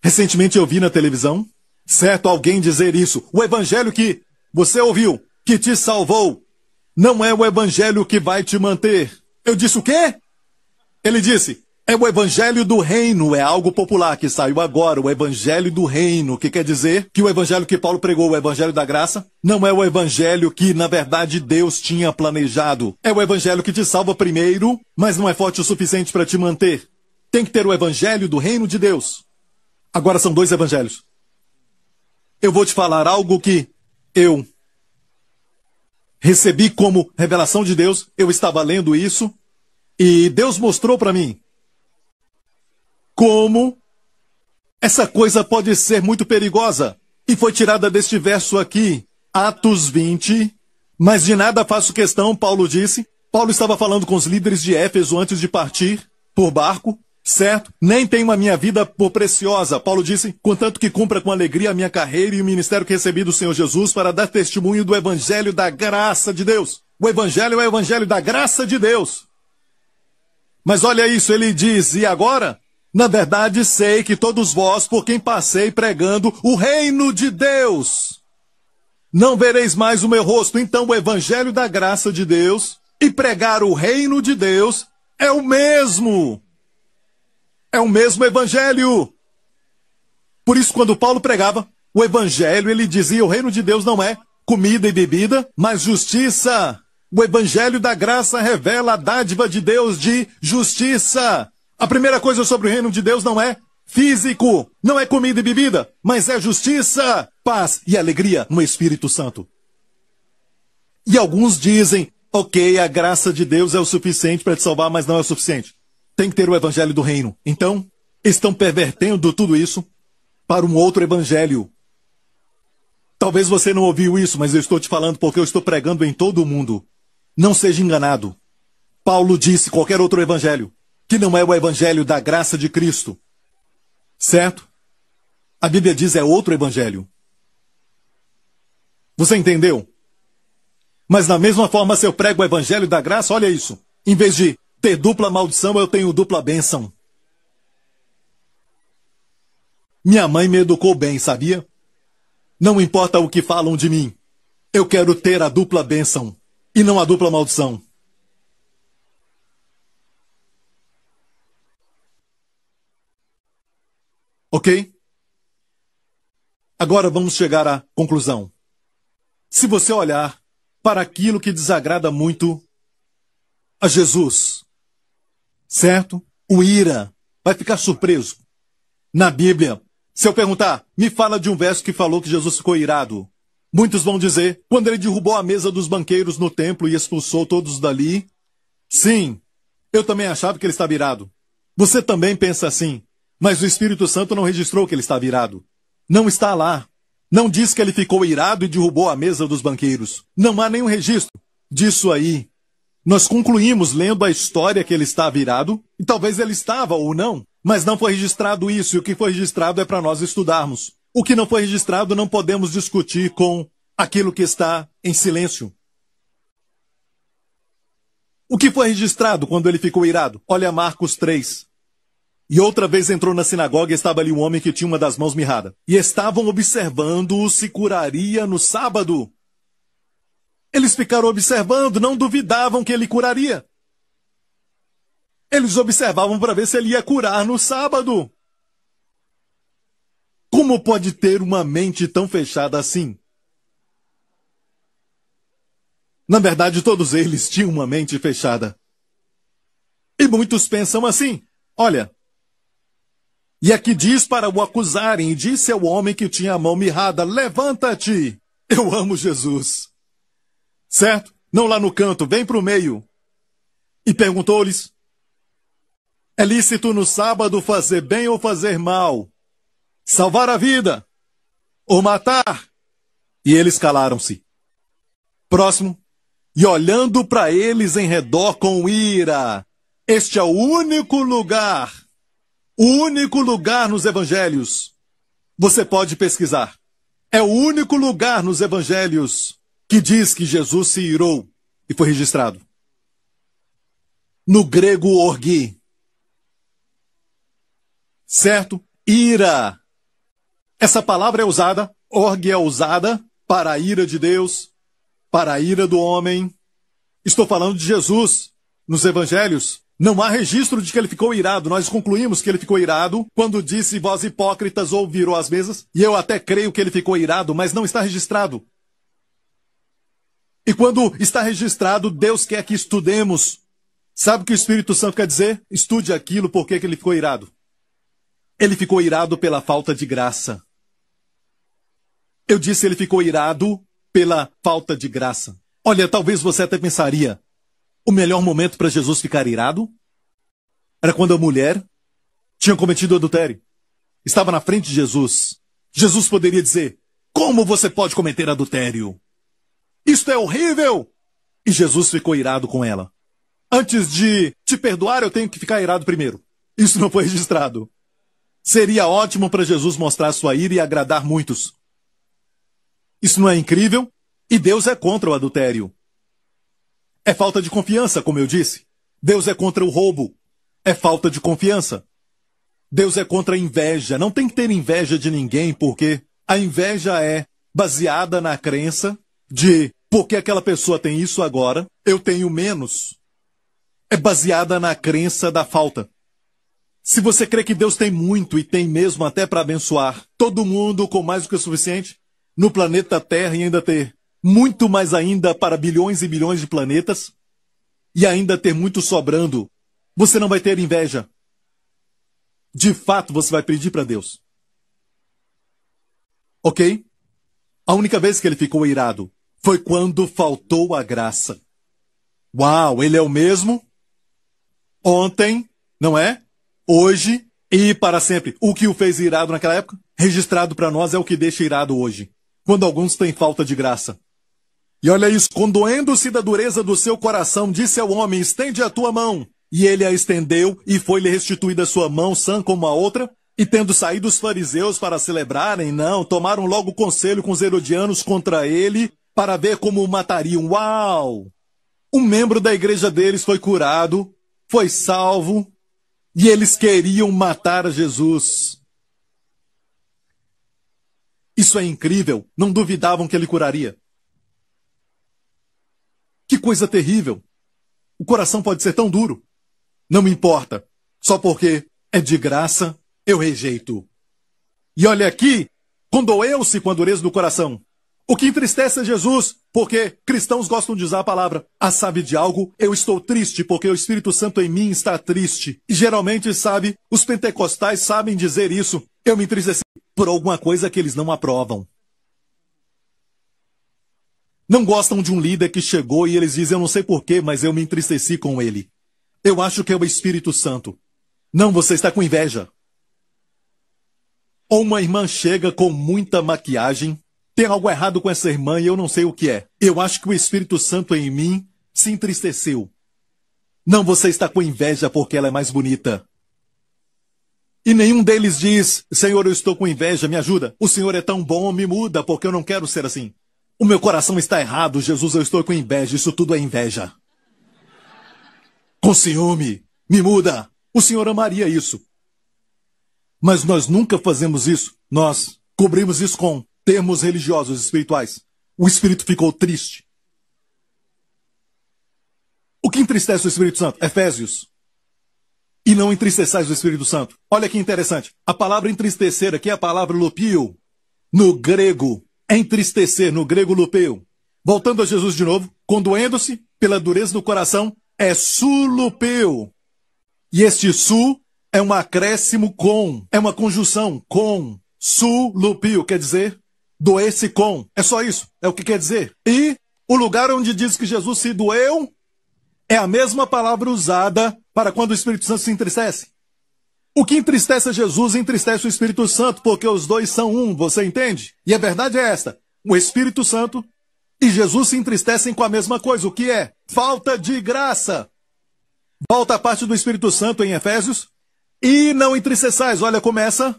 Recentemente eu vi na televisão, certo, alguém dizer isso. O evangelho que você ouviu, que te salvou, não é o evangelho que vai te manter. Eu disse o quê? Ele disse, é o evangelho do reino, é algo popular que saiu agora, o evangelho do reino, que quer dizer que o evangelho que Paulo pregou, o evangelho da graça, não é o evangelho que, na verdade, Deus tinha planejado. É o evangelho que te salva primeiro, mas não é forte o suficiente para te manter. Tem que ter o evangelho do reino de Deus. Agora são dois evangelhos. Eu vou te falar algo que eu recebi como revelação de Deus. Eu estava lendo isso e Deus mostrou para mim como essa coisa pode ser muito perigosa. E foi tirada deste verso aqui, Atos 20. Mas de nada faço questão, Paulo disse. Paulo estava falando com os líderes de Éfeso antes de partir por barco. Certo? Nem tenho a minha vida por preciosa. Paulo disse, contanto que cumpra com alegria a minha carreira e o ministério que recebi do Senhor Jesus para dar testemunho do evangelho da graça de Deus. O evangelho é o evangelho da graça de Deus. Mas olha isso, ele diz, e agora? Na verdade sei que todos vós, por quem passei pregando o reino de Deus, não vereis mais o meu rosto. Então o evangelho da graça de Deus e pregar o reino de Deus é o mesmo. É o mesmo evangelho. Por isso, quando Paulo pregava o evangelho, ele dizia, o reino de Deus não é comida e bebida, mas justiça. O evangelho da graça revela a dádiva de Deus de justiça. A primeira coisa sobre o reino de Deus não é físico, não é comida e bebida, mas é justiça, paz e alegria no Espírito Santo. E alguns dizem, ok, a graça de Deus é o suficiente para te salvar, mas não é o suficiente. Tem que ter o evangelho do reino. Então, estão pervertendo tudo isso para um outro evangelho. Talvez você não ouviu isso, mas eu estou te falando porque eu estou pregando em todo o mundo. Não seja enganado. Paulo disse qualquer outro evangelho, que não é o evangelho da graça de Cristo. Certo? A Bíblia diz é outro evangelho. Você entendeu? Mas da mesma forma, se eu prego o evangelho da graça, olha isso. Em vez de ter dupla maldição, eu tenho dupla bênção. Minha mãe me educou bem, sabia? Não importa o que falam de mim. Eu quero ter a dupla bênção e não a dupla maldição. Ok? Agora vamos chegar à conclusão. Se você olhar para aquilo que desagrada muito a Jesus, certo? O ira vai ficar surpreso. Na Bíblia, se eu perguntar, me fala de um verso que falou que Jesus ficou irado. Muitos vão dizer, quando ele derrubou a mesa dos banqueiros no templo e expulsou todos dali. Sim, eu também achava que ele estava irado. Você também pensa assim, mas o Espírito Santo não registrou que ele estava irado. Não está lá. Não diz que ele ficou irado e derrubou a mesa dos banqueiros. Não há nenhum registro disso aí. Nós concluímos lendo a história que ele estava irado, e talvez ele estava ou não, mas não foi registrado isso, e o que foi registrado é para nós estudarmos. O que não foi registrado não podemos discutir com aquilo que está em silêncio. O que foi registrado quando ele ficou irado? Olha Marcos 3. E outra vez entrou na sinagoga e estava ali um homem que tinha uma das mãos mirrada. E estavam observando-o se curaria no sábado. Eles ficaram observando, não duvidavam que ele curaria. Eles observavam para ver se ele ia curar no sábado. Como pode ter uma mente tão fechada assim? Na verdade, todos eles tinham uma mente fechada. E muitos pensam assim, olha, e aqui diz para o acusarem, e disse ao homem que tinha a mão mirrada, levanta-te, eu amo Jesus. Certo? Não lá no canto, vem para o meio. E perguntou-lhes, é lícito no sábado fazer bem ou fazer mal? Salvar a vida? Ou matar? E eles calaram-se. Próximo. E olhando para eles em redor com ira. Este é o único lugar nos evangelhos. Você pode pesquisar. É o único lugar nos evangelhos que diz que Jesus se irou e foi registrado. No grego orgi. certo? Ira. Essa palavra é usada, orgue é usada para a ira de Deus, para a ira do homem. Estou falando de Jesus. Nos evangelhos, não há registro de que ele ficou irado. Nós concluímos que ele ficou irado quando disse, vós hipócritas, ou virou as mesas. E eu até creio que ele ficou irado, mas não está registrado. E quando está registrado, Deus quer que estudemos. Sabe o que o Espírito Santo quer dizer? Estude aquilo, por que ele ficou irado. Ele ficou irado pela falta de graça. Eu disse ele ficou irado pela falta de graça. Olha, talvez você até pensaria, o melhor momento para Jesus ficar irado era quando a mulher tinha cometido adultério. Estava na frente de Jesus. Jesus poderia dizer, como você pode cometer adultério? Isto é horrível! E Jesus ficou irado com ela. Antes de te perdoar, eu tenho que ficar irado primeiro. Isso não foi registrado. Seria ótimo para Jesus mostrar sua ira e agradar muitos. Isso não é incrível? E Deus é contra o adultério. É falta de confiança, como eu disse. Deus é contra o roubo. É falta de confiança. Deus é contra a inveja. Não tem que ter inveja de ninguém, porque a inveja é baseada na crença de porque aquela pessoa tem isso agora, eu tenho menos. É baseada na crença da falta. Se você crê que Deus tem muito e tem mesmo até para abençoar todo mundo com mais do que o suficiente, no planeta Terra e ainda ter muito mais ainda para bilhões e bilhões de planetas, e ainda ter muito sobrando, você não vai ter inveja. De fato, você vai pedir para Deus. Ok? A única vez que ele ficou irado foi quando faltou a graça. Uau, ele é o mesmo ontem, não é? Hoje e para sempre. O que o fez irado naquela época, registrado para nós, é o que deixa irado hoje. Quando alguns têm falta de graça. E olha isso, condoendo-se da dureza do seu coração, disse ao homem, estende a tua mão. E ele a estendeu, e foi-lhe restituída a sua mão, sã como a outra. E tendo saído os fariseus para celebrarem, não, tomaram logo conselho com os herodianos contra ele, para ver como o matariam. Uau! Um membro da igreja deles foi curado, foi salvo, e eles queriam matar Jesus. Isso é incrível, não duvidavam que ele curaria. Que coisa terrível. O coração pode ser tão duro. Não me importa, só porque é de graça, eu rejeito. E olha aqui, condoeu-se com a dureza do coração. O que entristece é Jesus, porque cristãos gostam de usar a palavra. Ah, sabe de algo? Eu estou triste porque o Espírito Santo em mim está triste. E geralmente, sabe, os pentecostais sabem dizer isso. Eu me entristeci por alguma coisa que eles não aprovam. Não gostam de um líder que chegou e eles dizem, eu não sei porquê, mas eu me entristeci com ele. Eu acho que é o Espírito Santo. Não, você está com inveja. Ou uma irmã chega com muita maquiagem, tem algo errado com essa irmã e eu não sei o que é. Eu acho que o Espírito Santo em mim se entristeceu. Não, você está com inveja porque ela é mais bonita. E nenhum deles diz, Senhor, eu estou com inveja, me ajuda. O Senhor é tão bom, me muda, porque eu não quero ser assim. O meu coração está errado, Jesus, eu estou com inveja, isso tudo é inveja. Com ciúme, me muda. O Senhor amaria isso. Mas nós nunca fazemos isso. Nós cobrimos isso com termos religiosos, espirituais. O Espírito ficou triste. O que entristece o Espírito Santo? Efésios. E não entristeçais o Espírito Santo. Olha que interessante. A palavra entristecer aqui é a palavra lupio. No grego, entristecer, no grego lupeu. Voltando a Jesus de novo, condoendo-se pela dureza do coração, é sulupeu. E este su é um acréscimo com, é uma conjunção com. Sulupio quer dizer doer-se com. É só isso, é o que quer dizer. E o lugar onde diz que Jesus se doeu é a mesma palavra usada para quando o Espírito Santo se entristece. O que entristece a Jesus entristece o Espírito Santo, porque os dois são um, você entende? E a verdade é esta, o Espírito Santo e Jesus se entristecem com a mesma coisa, o que é? Falta de graça. Volta a parte do Espírito Santo em Efésios. E não entristeçais, olha, começa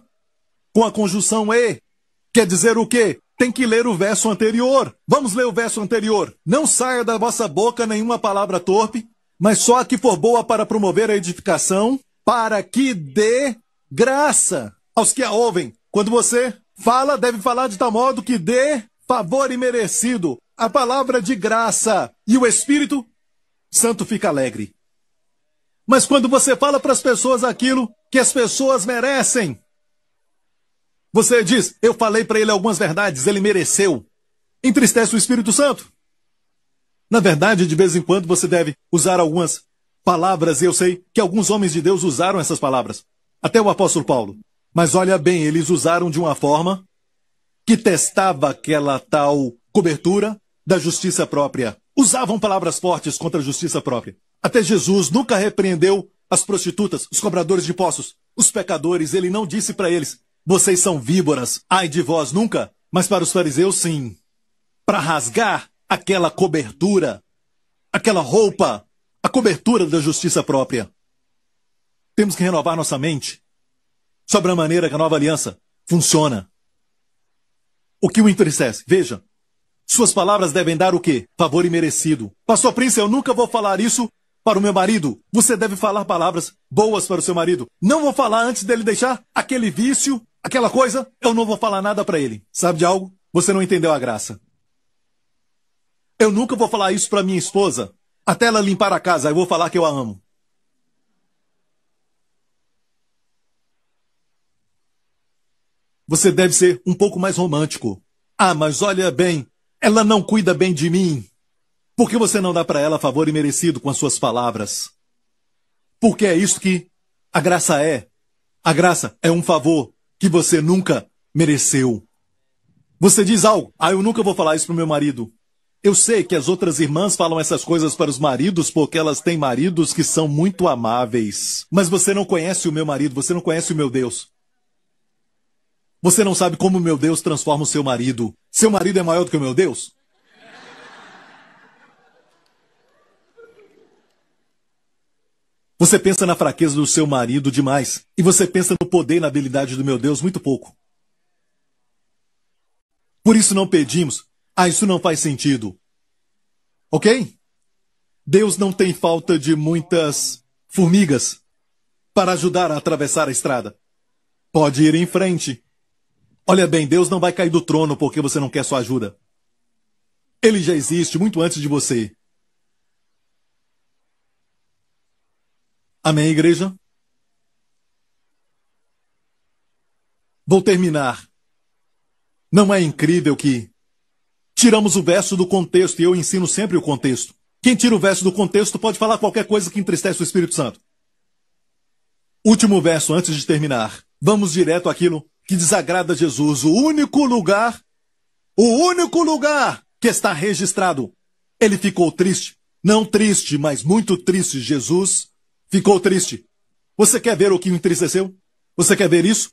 com a conjunção e. Quer dizer o quê? Tem que ler o verso anterior. Vamos ler o verso anterior. Não saia da vossa boca nenhuma palavra torpe, mas só a que for boa para promover a edificação, para que dê graça aos que a ouvem. Quando você fala, deve falar de tal modo que dê favor imerecido, a palavra de graça, e o Espírito Santo fica alegre. Mas quando você fala para as pessoas aquilo que as pessoas merecem, você diz, eu falei para ele algumas verdades, ele mereceu. Entristece o Espírito Santo. Na verdade, de vez em quando você deve usar algumas palavras, e eu sei que alguns homens de Deus usaram essas palavras. Até o apóstolo Paulo. Mas olha bem, eles usaram de uma forma que testava aquela tal cobertura da justiça própria. Usavam palavras fortes contra a justiça própria. Até Jesus nunca repreendeu as prostitutas, os cobradores de impostos, os pecadores. Ele não disse para eles, vocês são víboras, ai de vós nunca. Mas para os fariseus, sim. Para rasgar aquela cobertura, aquela roupa, a cobertura da justiça própria. Temos que renovar nossa mente sobre a maneira que a nova aliança funciona. O que o entristece? Veja, suas palavras devem dar o quê? Favor imerecido. Pastor Prince, eu nunca vou falar isso para o meu marido. Você deve falar palavras boas para o seu marido. Não vou falar antes dele deixar aquele vício, aquela coisa, eu não vou falar nada para ele. Sabe de algo? Você não entendeu a graça. Eu nunca vou falar isso para minha esposa, até ela limpar a casa, eu vou falar que eu a amo. Você deve ser um pouco mais romântico. Ah, mas olha bem, ela não cuida bem de mim. Por que você não dá para ela favor imerecido com as suas palavras? Porque é isso que a graça é. A graça é um favor que você nunca mereceu. Você diz algo, eu nunca vou falar isso pro meu marido. Eu sei que as outras irmãs falam essas coisas para os maridos porque elas têm maridos que são muito amáveis. Mas você não conhece o meu marido, você não conhece o meu Deus. Você não sabe como o meu Deus transforma o seu marido. Seu marido é maior do que o meu Deus? Você pensa na fraqueza do seu marido demais. E você pensa no poder e na habilidade do meu Deus muito pouco. Por isso não pedimos. Isso não faz sentido. Ok? Deus não tem falta de muitas formigas para ajudar a atravessar a estrada. Pode ir em frente. Olha bem, Deus não vai cair do trono porque você não quer sua ajuda. Ele já existe muito antes de você. Amém, igreja? Vou terminar. Não é incrível que tiramos o verso do contexto, e eu ensino sempre o contexto. Quem tira o verso do contexto pode falar qualquer coisa que entristece o Espírito Santo. Último verso, antes de terminar. Vamos direto àquilo que desagrada a Jesus. O único lugar que está registrado. Ele ficou triste. Não triste, mas muito triste. Jesus ficou triste. Você quer ver o que o entristeceu? Você quer ver isso?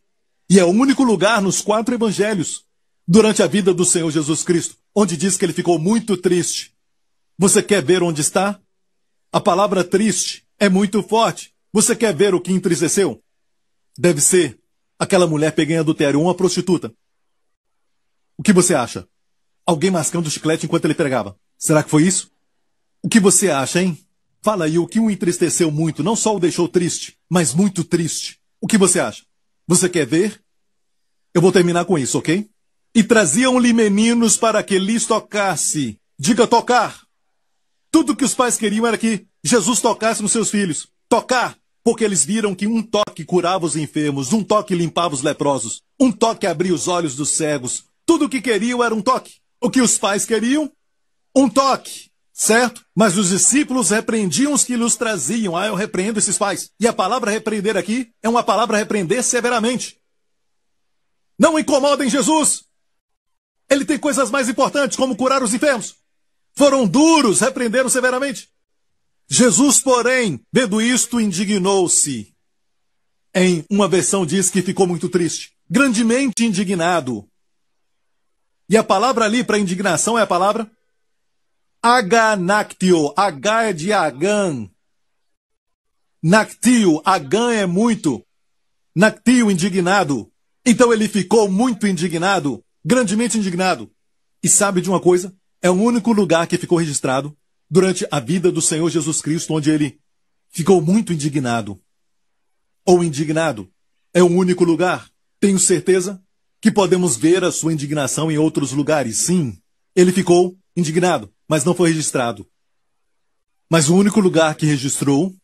E é o único lugar nos 4 evangelhos, durante a vida do Senhor Jesus Cristo, onde diz que ele ficou muito triste. Você quer ver onde está? A palavra triste é muito forte. Você quer ver o que entristeceu? Deve ser aquela mulher pega em adultério, uma prostituta. O que você acha? Alguém mascando chiclete enquanto ele pregava. Será que foi isso? O que você acha, hein? Fala aí, o que o entristeceu muito, não só o deixou triste, mas muito triste. O que você acha? Você quer ver? Eu vou terminar com isso, ok? E traziam-lhe meninos para que lhes tocasse. Diga tocar. Tudo que os pais queriam era que Jesus tocasse nos seus filhos. Tocar, porque eles viram que um toque curava os enfermos, um toque limpava os leprosos, um toque abria os olhos dos cegos. Tudo o que queriam era um toque. O que os pais queriam? Um toque. Certo? Mas os discípulos repreendiam os que lhes traziam. Eu repreendo esses pais. E a palavra repreender aqui é uma palavra repreender severamente. Não incomodem Jesus. Ele tem coisas mais importantes, como curar os enfermos. Foram duros, repreenderam severamente. Jesus, porém, vendo isto, indignou-se. Em uma versão diz que ficou muito triste. Grandemente indignado. E a palavra ali para indignação é a palavra aganactio. H é de agan. Nactio. Agan é muito. Nactio, indignado. Então ele ficou muito indignado. Grandemente indignado. E sabe de uma coisa? É o único lugar que ficou registrado durante a vida do Senhor Jesus Cristo, onde ele ficou muito indignado. Ou indignado. É o único lugar. Tenho certeza que podemos ver a sua indignação em outros lugares. Sim, ele ficou indignado, mas não foi registrado. Mas o único lugar que registrou,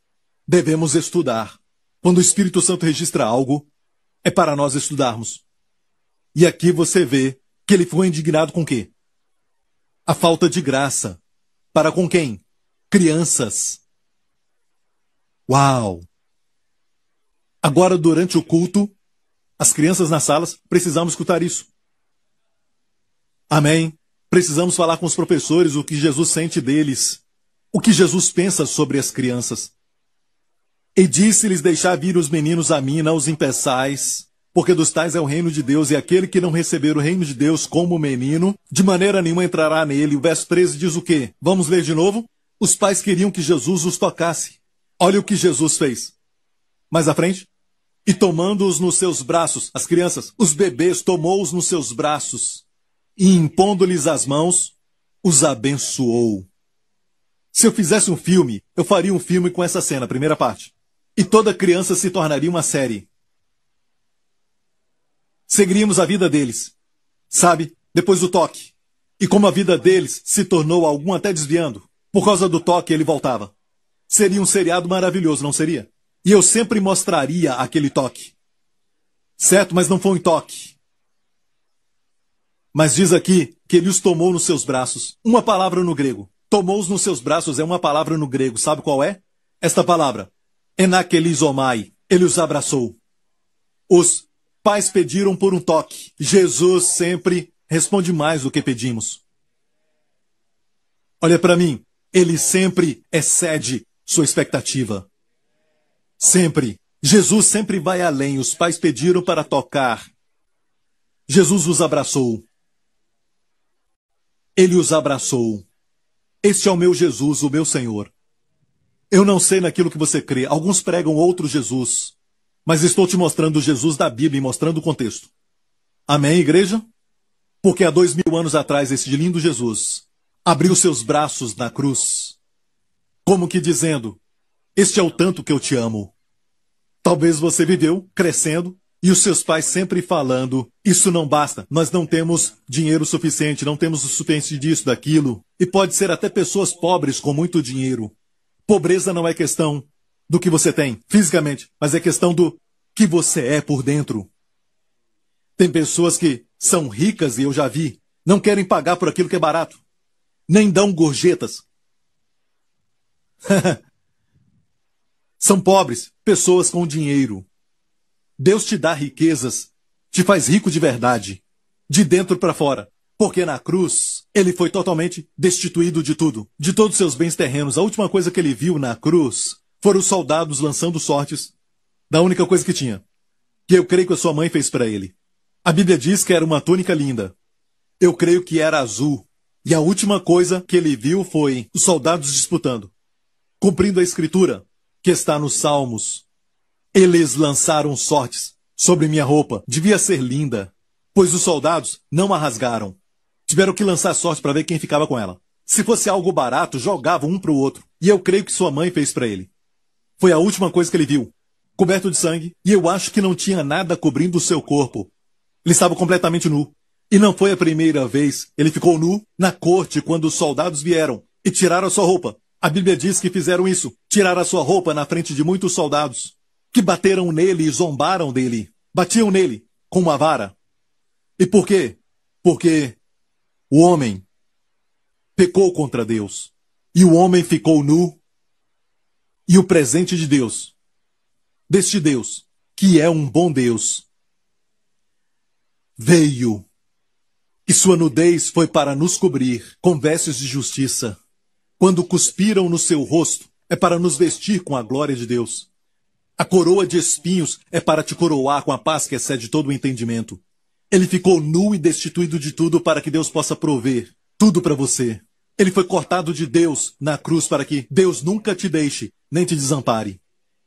devemos estudar. Quando o Espírito Santo registra algo, é para nós estudarmos. E aqui você vê que ele foi indignado com o quê? A falta de graça. Para com quem? Crianças. Uau! Agora, durante o culto, as crianças nas salas, precisamos escutar isso. Amém? Precisamos falar com os professores o que Jesus sente deles, o que Jesus pensa sobre as crianças. E disse-lhes deixar vir os meninos a mim, não os impeçais, porque dos tais é o reino de Deus, e aquele que não receber o reino de Deus como menino, de maneira nenhuma entrará nele. O verso 13 diz o quê? Vamos ler de novo? Os pais queriam que Jesus os tocasse. Olha o que Jesus fez. Mais à frente. E tomando-os nos seus braços, as crianças, os bebês, tomou-os nos seus braços, e impondo-lhes as mãos, os abençoou. Se eu fizesse um filme, eu faria um filme com essa cena, primeira parte. E toda criança se tornaria uma série. Seguiríamos a vida deles, sabe? Depois do toque. E como a vida deles se tornou algum até desviando, por causa do toque ele voltava. Seria um seriado maravilhoso, não seria? E eu sempre mostraria aquele toque. Certo? Mas não foi um toque. Mas diz aqui que ele os tomou nos seus braços. Uma palavra no grego. Tomou-os nos seus braços é uma palavra no grego. Sabe qual é? Esta palavra. Enakelizomai. Ele os abraçou. Os pais pediram por um toque. Jesus sempre responde mais do que pedimos. Olha para mim. Ele sempre excede sua expectativa. Sempre. Jesus sempre vai além. Os pais pediram para tocar. Jesus os abraçou. Ele os abraçou. Este é o meu Jesus, o meu Senhor. Eu não sei naquilo que você crê. Alguns pregam outro Jesus. Mas estou te mostrando o Jesus da Bíblia e mostrando o contexto. Amém, igreja? Porque há 2000 anos atrás, esse lindo Jesus abriu seus braços na cruz. Como que dizendo, este é o tanto que eu te amo. Talvez você viveu crescendo e os seus pais sempre falando, isso não basta, nós não temos dinheiro suficiente, não temos o suficiente disso, daquilo. E pode ser até pessoas pobres com muito dinheiro. Pobreza não é questão do que você tem fisicamente, mas é questão do que você é por dentro. Tem pessoas que são ricas, e eu já vi, não querem pagar por aquilo que é barato. Nem dão gorjetas. São pobres, pessoas com dinheiro. Deus te dá riquezas, te faz rico de verdade, de dentro para fora. Porque na cruz, ele foi totalmente destituído de tudo, de todos os seus bens terrenos. A última coisa que ele viu na cruz foram os soldados lançando sortes da única coisa que tinha, que eu creio que a sua mãe fez para ele. A Bíblia diz que era uma túnica linda. Eu creio que era azul. E a última coisa que ele viu foi os soldados disputando, cumprindo a escritura que está nos Salmos. Eles lançaram sortes sobre minha roupa. Devia ser linda, pois os soldados não a rasgaram. Tiveram que lançar sorte para ver quem ficava com ela. Se fosse algo barato, jogavam um para o outro. E eu creio que sua mãe fez para ele. Foi a última coisa que ele viu. Coberto de sangue. E eu acho que não tinha nada cobrindo o seu corpo. Ele estava completamente nu. E não foi a primeira vez. Ele ficou nu na corte quando os soldados vieram e tiraram a sua roupa. A Bíblia diz que fizeram isso. Tiraram a sua roupa na frente de muitos soldados, que bateram nele e zombaram dele. Batiam nele com uma vara. E por quê? Porque o homem pecou contra Deus. E o homem ficou nu. E o presente de Deus, deste Deus, que é um bom Deus, veio. E sua nudez foi para nos cobrir com vestes de justiça. Quando cuspiram no seu rosto, é para nos vestir com a glória de Deus. A coroa de espinhos é para te coroar com a paz que excede todo o entendimento. Ele ficou nu e destituído de tudo para que Deus possa prover tudo para você. Ele foi cortado de Deus na cruz para que Deus nunca te deixe, nem te desampare.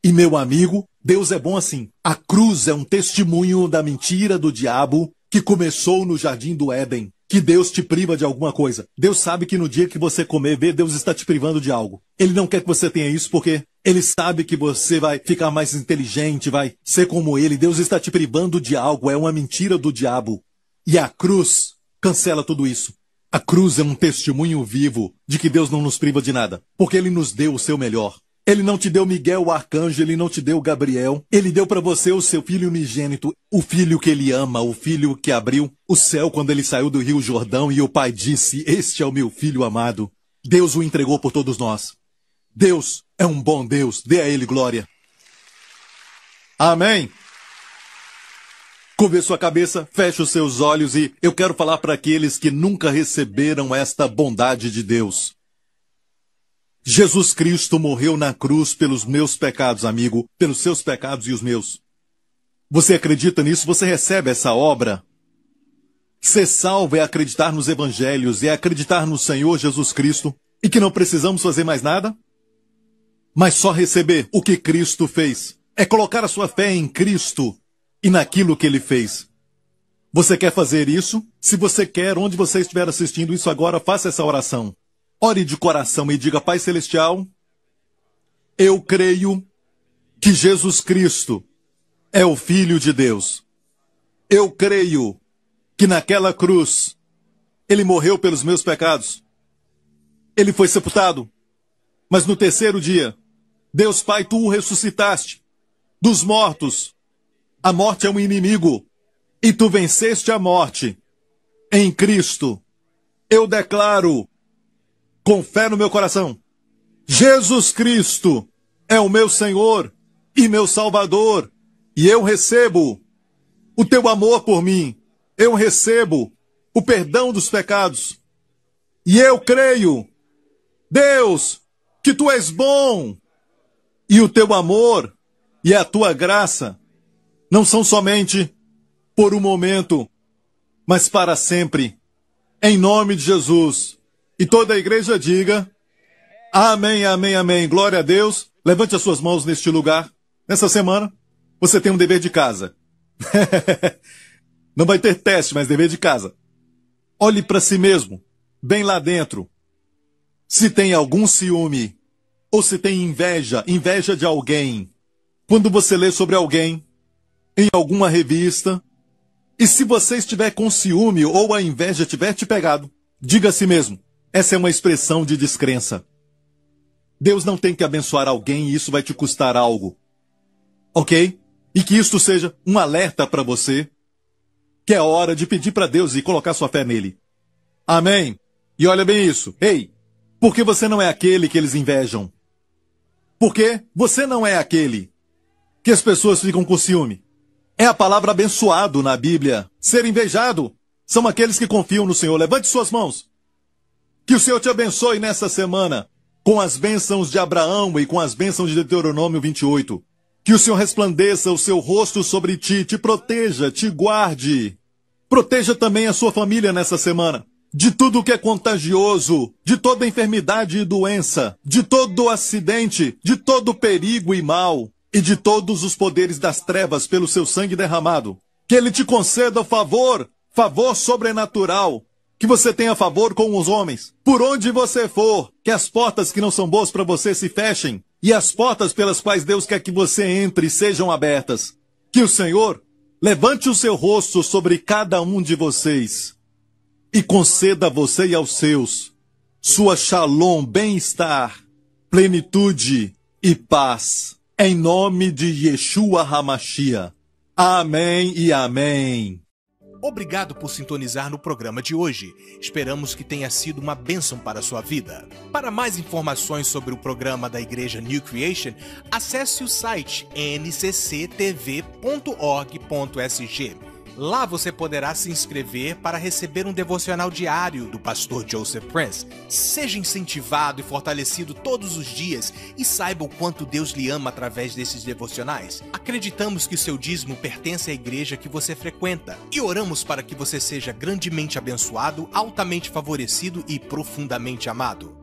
E meu amigo, Deus é bom assim. A cruz é um testemunho da mentira do diabo que começou no jardim do Éden. que Deus te priva de alguma coisa. Deus sabe que no dia que você comer, Deus está te privando de algo. Ele não quer que você tenha isso porque Ele sabe que você vai ficar mais inteligente, vai ser como Ele. Deus está te privando de algo, é uma mentira do diabo. E a cruz cancela tudo isso. A cruz é um testemunho vivo de que Deus não nos priva de nada, porque Ele nos deu o seu melhor. Ele não te deu Miguel, o arcanjo, Ele não te deu Gabriel. Ele deu para você o seu filho unigênito, o filho que Ele ama, o filho que abriu o céu quando Ele saiu do Rio Jordão e o Pai disse, este é o meu filho amado. Deus o entregou por todos nós. Deus é um bom Deus, dê a Ele glória. Amém. Curve sua cabeça, feche os seus olhos e eu quero falar para aqueles que nunca receberam esta bondade de Deus. Jesus Cristo morreu na cruz pelos meus pecados, amigo, pelos seus pecados e os meus. Você acredita nisso? Você recebe essa obra? Ser salvo é acreditar nos evangelhos, é acreditar no Senhor Jesus Cristo e que não precisamos fazer mais nada? Mas só receber o que Cristo fez. É colocar a sua fé em Cristo e naquilo que Ele fez. Você quer fazer isso? Se você quer, onde você estiver assistindo isso agora, faça essa oração. Ore de coração e diga, Pai Celestial, eu creio que Jesus Cristo é o Filho de Deus. Eu creio que naquela cruz Ele morreu pelos meus pecados. Ele foi sepultado, mas no terceiro dia, Deus Pai, Tu o ressuscitaste dos mortos. A morte é um inimigo e Tu venceste a morte. Em Cristo, eu declaro, com fé no meu coração, Jesus Cristo é o meu Senhor e meu Salvador, e eu recebo o Teu amor por mim, eu recebo o perdão dos pecados, e eu creio, Deus, que Tu és bom, e o Teu amor e a Tua graça não são somente por um momento, mas para sempre, em nome de Jesus. E toda a igreja diga, amém, amém, amém. Glória a Deus. Levante as suas mãos neste lugar. Nessa semana, você tem um dever de casa. Não vai ter teste, mas dever de casa. Olhe para si mesmo, bem lá dentro. Se tem algum ciúme, ou se tem inveja de alguém. Quando você lê sobre alguém, em alguma revista, e se você estiver com ciúme ou a inveja tiver te pegado, diga a si mesmo, essa é uma expressão de descrença. Deus não tem que abençoar alguém e isso vai te custar algo. Ok? E que isto seja um alerta para você, que é hora de pedir para Deus e colocar sua fé nele. Amém? E olha bem isso. Ei, por que você não é aquele que eles invejam? Porque você não é aquele que as pessoas ficam com ciúme. É a palavra abençoado na Bíblia. Ser invejado são aqueles que confiam no Senhor. Levante suas mãos. Que o Senhor te abençoe nessa semana com as bênçãos de Abraão e com as bênçãos de Deuteronômio 28. Que o Senhor resplandeça o seu rosto sobre ti, te proteja, te guarde. Proteja também a sua família nessa semana de tudo que é contagioso, de toda enfermidade e doença, de todo acidente, de todo perigo e mal, e de todos os poderes das trevas pelo seu sangue derramado. Que Ele te conceda favor sobrenatural, que você tenha favor com os homens. Por onde você for, que as portas que não são boas para você se fechem, e as portas pelas quais Deus quer que você entre sejam abertas. Que o Senhor levante o seu rosto sobre cada um de vocês, e conceda a você e aos seus sua shalom, bem-estar, plenitude e paz. Em nome de Yeshua HaMashiach. Amém e amém. Obrigado por sintonizar no programa de hoje. Esperamos que tenha sido uma bênção para a sua vida. Para mais informações sobre o programa da Igreja New Creation, acesse o site ncctv.org.sg. Lá você poderá se inscrever para receber um devocional diário do pastor Joseph Prince. Seja incentivado e fortalecido todos os dias e saiba o quanto Deus lhe ama através desses devocionais. Acreditamos que o seu dízimo pertence à igreja que você frequenta e oramos para que você seja grandemente abençoado, altamente favorecido e profundamente amado.